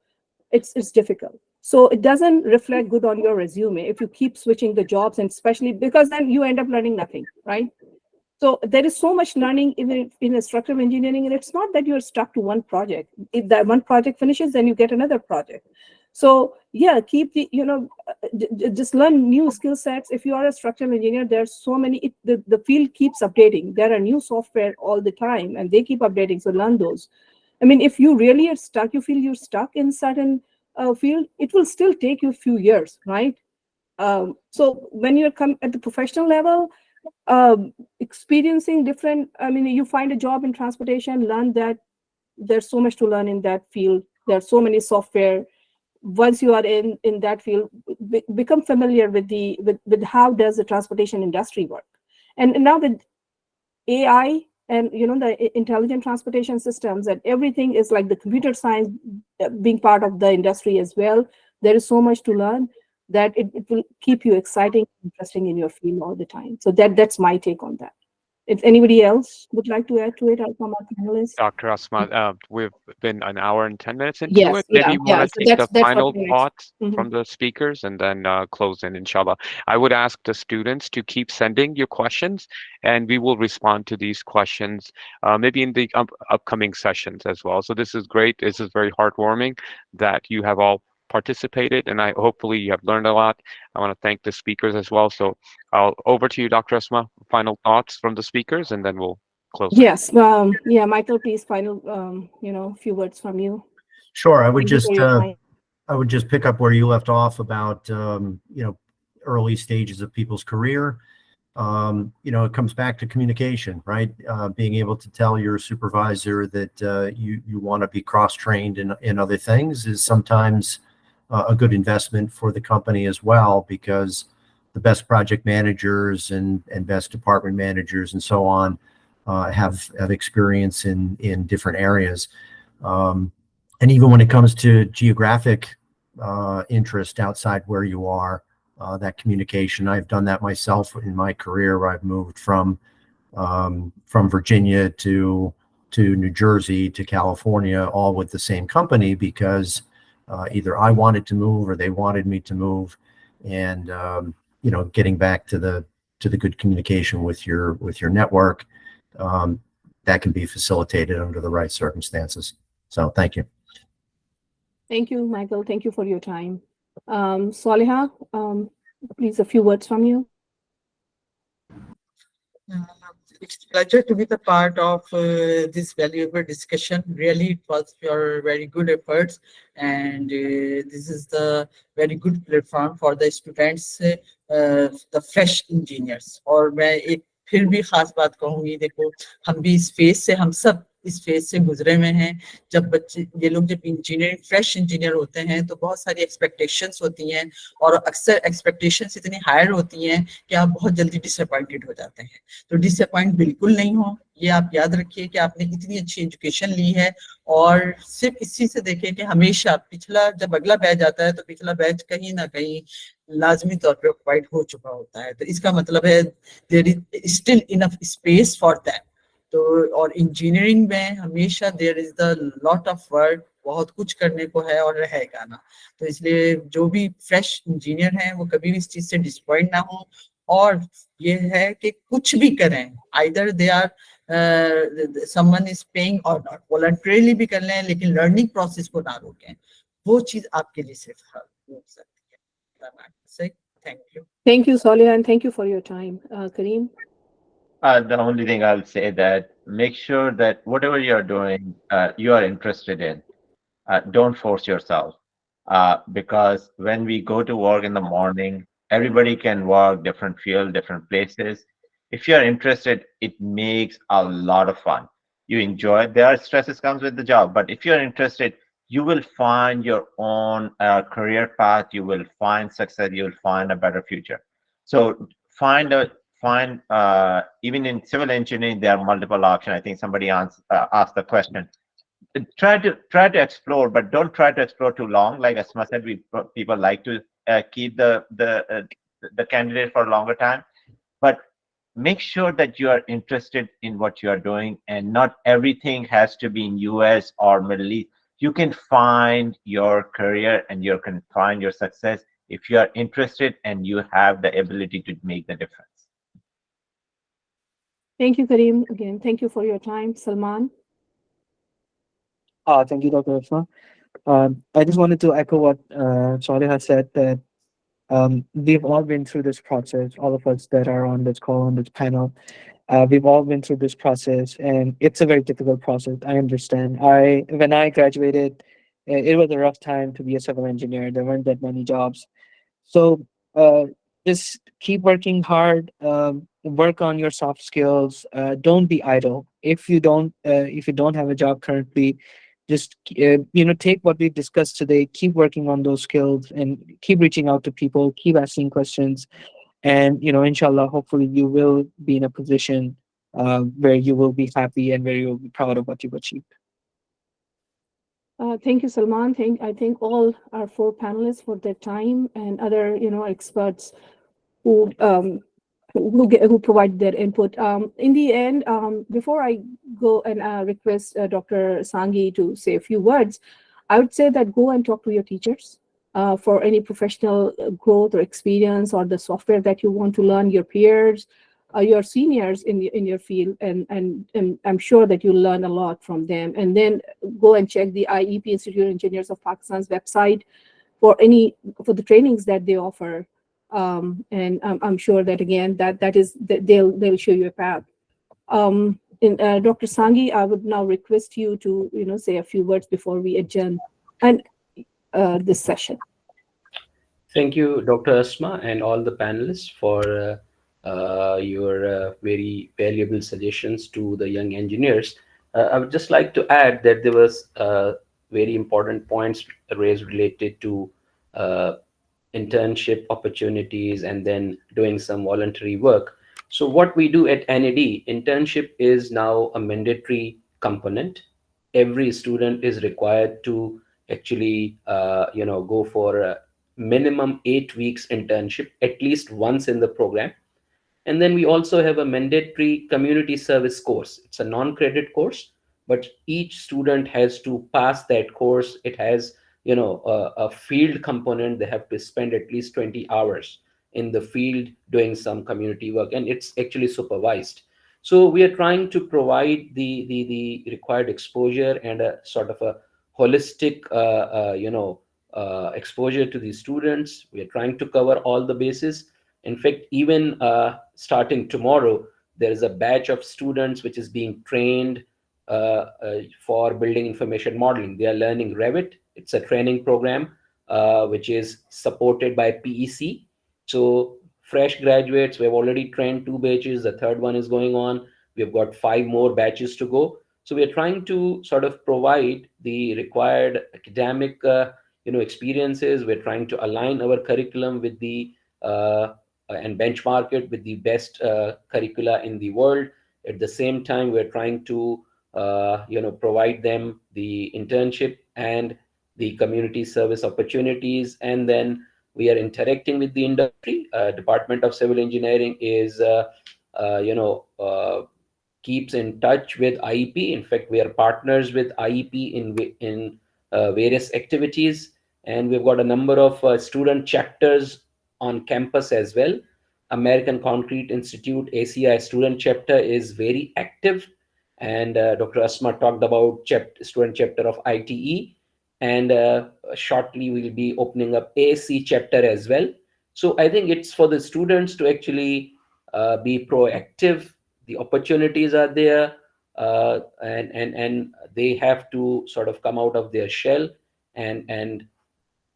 [SPEAKER 4] it's difficult. So it doesn't reflect good on your resume if you keep switching the jobs, and especially because then you end up learning nothing, right? So there is so much learning in structural engineering, and it's not that you're stuck to one project. If that one project finishes, then you get another project. So yeah, keep just learn new skill sets. If you are a structural engineer, there's so many, the field keeps updating. There are new software all the time, and they keep updating, so learn those. I mean, if you really are stuck, you feel you're stuck in certain field, it will still take you a few years, right? So when you come at the professional level, experiencing different, I mean, you find a job in transportation, learn that there's so much to learn in that field. There are so many software. Once you are in that field, become familiar with how does the transportation industry work. And now with AI and the intelligent transportation systems, and everything is like the computer science being part of the industry as well, there is so much to learn that it will keep you exciting, interesting in your field all the time. So that's my take on that. If anybody else would like to add to it, from our panelists.
[SPEAKER 2] Dr. Asma, we've been an hour and 10 minutes into
[SPEAKER 4] Yes,
[SPEAKER 2] it. Maybe you want to
[SPEAKER 4] So
[SPEAKER 2] take the
[SPEAKER 4] that's
[SPEAKER 2] final
[SPEAKER 4] what
[SPEAKER 2] thoughts
[SPEAKER 4] Mhm.
[SPEAKER 2] from the speakers and then close in, inshallah. I would ask the students to keep sending your questions, and we will respond to these questions maybe in the upcoming sessions as well. So this is great. This is very heartwarming that you have all participated, and hopefully you have learned a lot. I want to thank the speakers as well. So over to you, Dr. Asma, final thoughts from the speakers, and then we'll close.
[SPEAKER 4] Yes. Yeah, Michael, please, final, few words from you.
[SPEAKER 5] Sure. I would
[SPEAKER 4] Thank you
[SPEAKER 5] just
[SPEAKER 4] for your time.
[SPEAKER 5] I would just pick up where you left off about early stages of people's career. It comes back to communication, right? Being able to tell your supervisor that you want to be cross-trained in other things is sometimes a good investment for the company as well, because the best project managers and best department managers and so on have experience in different areas. And even when it comes to geographic interest outside where you are, that communication, I've done that myself in my career, where I've moved from Virginia to New Jersey to California, all with the same company, because either I wanted to move or they wanted me to move. And getting back to the good communication with your network, that can be facilitated under the right circumstances. So thank you.
[SPEAKER 4] Thank you, Michael. Thank you for your time. Saliha, please, a few words from you.
[SPEAKER 7] It's a pleasure to be the part of this valuable discussion. Really, it was your very good efforts, and this is the very good platform for the students, the fresh engineers. और मैं एक फिर भी खास बात कहूँगी, देखो हम भी इस फेज से, हम सब इस फेज से गुजरे हुए हैं। जब बच्चे, ये लोग जब इंजीनियरिंग फ्रेश इंजीनियर होते हैं तो बहुत सारी एक्सपेक्टेशंस होती हैं, और अक्सर एक्सपेक्टेशंस इतनी हायर होती हैं कि आप बहुत जल्दी डिसअपॉइंटेड हो जाते हैं। तो डिसअपॉइंट बिल्कुल नहीं हो, ये आप याद रखिए कि आपने इतनी अच्छी एजुकेशन ली है, और सिर्फ इसी से देखें कि हमेशा पिछला, जब अगला बैच आता है तो पिछला बैच कहीं ना कहीं लाजमी तौर पर ऑक्युपाइड हो चुका होता है। तो इसका मतलब है there is still enough space for that. तो और इंजीनियरिंग में हमेशा there is the lot of work, बहुत कुछ करने को है और रहेगा ना। तो इसलिए जो भी फ्रेश इंजीनियर हैं वो कभी भी इस चीज से डिसअपॉइंट ना हो, और ये है कि कुछ भी करें, either they are someone is paying or not, voluntarily भी कर लें, लेकिन लर्निंग प्रोसेस को ना रोकें, वो चीज आपके लिए सिर्फ हो सकती है। Thank you.
[SPEAKER 4] Thank you, Saliha, and thank you for your time. Kareem?
[SPEAKER 6] The only thing I'll say that make sure that whatever you're doing, you are interested in. Don't force yourself, because when we go to work in the morning, everybody can work different field, different places. If you're interested, it makes a lot of fun. You enjoy it. There are stresses comes with the job, but if you're interested, you will find your own career path. You will find success. You will find a better future. So find even in civil engineering there are multiple options. I think somebody asked the question. Try to explore, but don't try to explore too long. Like Asma said, people like to keep the candidate for a longer time, but make sure that you are interested in what you are doing, and not everything has to be in US or Middle East. You can find your career and you can find your success if you are interested and you have the ability to make the difference.
[SPEAKER 4] Thank you, Kareem. Again, thank you for your time. Salman?
[SPEAKER 8] Thank you, Dr. Asma. I just wanted to echo what Salih has said, that we've all been through this process, all of us that are on this call, on this panel. We've all been through this process, and it's a very difficult process. I understand. When I graduated, it was a rough time to be a civil engineer. There weren't that many jobs. So just keep working hard, work on your soft skills. Don't be idle. If you don't have a job currently, just take what we've discussed today, keep working on those skills, and keep reaching out to people, keep asking questions, and inshallah, hopefully you will be in a position where you will be happy and where you will be proud of what you've achieved.
[SPEAKER 4] Thank you, Salman. I thank all our four panelists for their time, and other experts who provide their input. In the end, before I go and request Dr. Sangi to say a few words, I would say that go and talk to your teachers for any professional growth or experience, or the software that you want to learn, your peers, your seniors in your field, and I'm sure that you'll learn a lot from them. And then go and check the IEP, Institute of Engineers of Pakistan's website for the trainings that they offer. And I'm sure that again they'll show you a path. Dr. Sangi, I would now request you to say a few words before we adjourn and this session.
[SPEAKER 3] Thank you, Dr. Asma, and all the panelists for your very valuable suggestions to the young engineers. I would just like to add that there was very important points raised related to internship opportunities and then doing some voluntary work. So what we do at NED, internship is now a mandatory component every student is required to actually go for a minimum 8 weeks internship at least once in the program. And then we also have a mandatory community service course. It's a non-credit course, but each student has to pass that course. It has, a field component. They have to spend at least 20 hours in the field doing some community work, and it's actually supervised. So we are trying to provide the required exposure and a sort of a holistic, exposure to these students. We are trying to cover all the bases. In fact, even starting tomorrow, there is a batch of students which is being trained for building information modeling. They are learning Revit. It's a training program which is supported by PEC. So fresh graduates, we have already trained 2 batches. The third one is going on. We've got 5 more batches to go. So we are trying to sort of provide the required academic experiences. We're trying to align our curriculum with the and benchmark it with the best curricula in the world. At the same time, we're trying to provide them the internship and the community service opportunities, and then we are interacting with the industry. Department of Civil Engineering is keeps in touch with IEP. In fact, we are partners with IEP in various activities, and we've got a number of student chapters on campus as well. American Concrete Institute ACI student chapter is very active, and Dr. Asma talked about student chapter of ITE, and shortly we'll be opening up AC chapter as well. So I think it's for the students to actually be proactive. The opportunities are there, and they have to sort of come out of their shell, and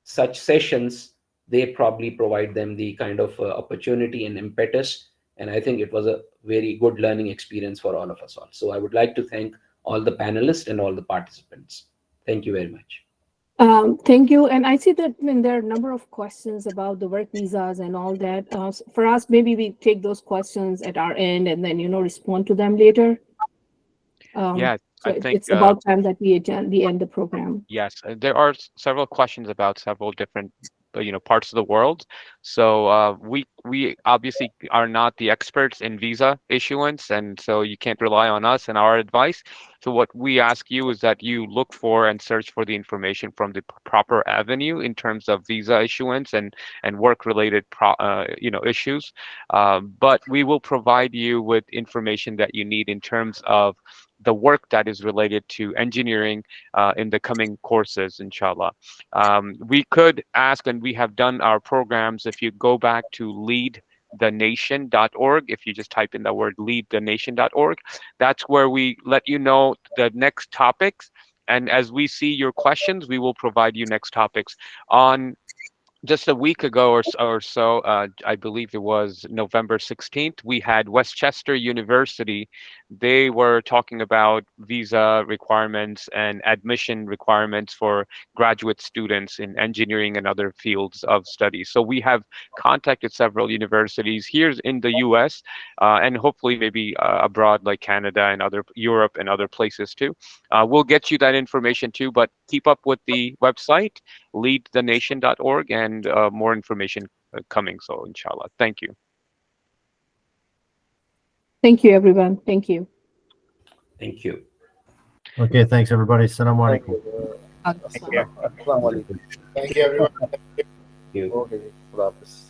[SPEAKER 3] such sessions, they probably provide them the kind of opportunity and impetus. And I think it was a very good learning experience for all of us all. So I would like to thank all the panelists and all the participants. Thank you very much.
[SPEAKER 4] Thank you. And I see that there are a number of questions about the work visas and all that. For us, maybe we take those questions at our end and then, respond to them later.
[SPEAKER 2] Yeah,
[SPEAKER 4] So
[SPEAKER 2] I think
[SPEAKER 4] it's about time that we end the program.
[SPEAKER 2] yes, there are several questions about several different parts of the world. So we obviously are not the experts in visa issuance, and so you can't rely on us and our advice. So what we ask you is that you look for and search for the information from the proper avenue in terms of visa issuance and work related issues. But we will provide you with information that you need in terms of the work that is related to engineering in the coming courses, inshallah. We could ask, and we have done our programs, if you go back to leadthenation.org, if you just type in the word leadthenation.org, that's where we let you know the next topics. And as we see your questions, we will provide you next topics. On just a week ago or so, I believe it was November 16th, we had Westchester University. They were talking about visa requirements and admission requirements for graduate students in engineering and other fields of study. So we have contacted several universities here in the US and hopefully maybe abroad like Canada and other Europe and other places too. We'll get you that information too, but keep up with the website, leadthenation.org, and more information coming. So inshallah. Thank you.
[SPEAKER 4] Thank you, everyone. Thank you.
[SPEAKER 3] Thank you.
[SPEAKER 5] Okay, thanks everybody. Assalamu alaikum.
[SPEAKER 1] Assalamu alaikum. Thank you, everyone.
[SPEAKER 3] Thank you.
[SPEAKER 1] Okay, Khudafis.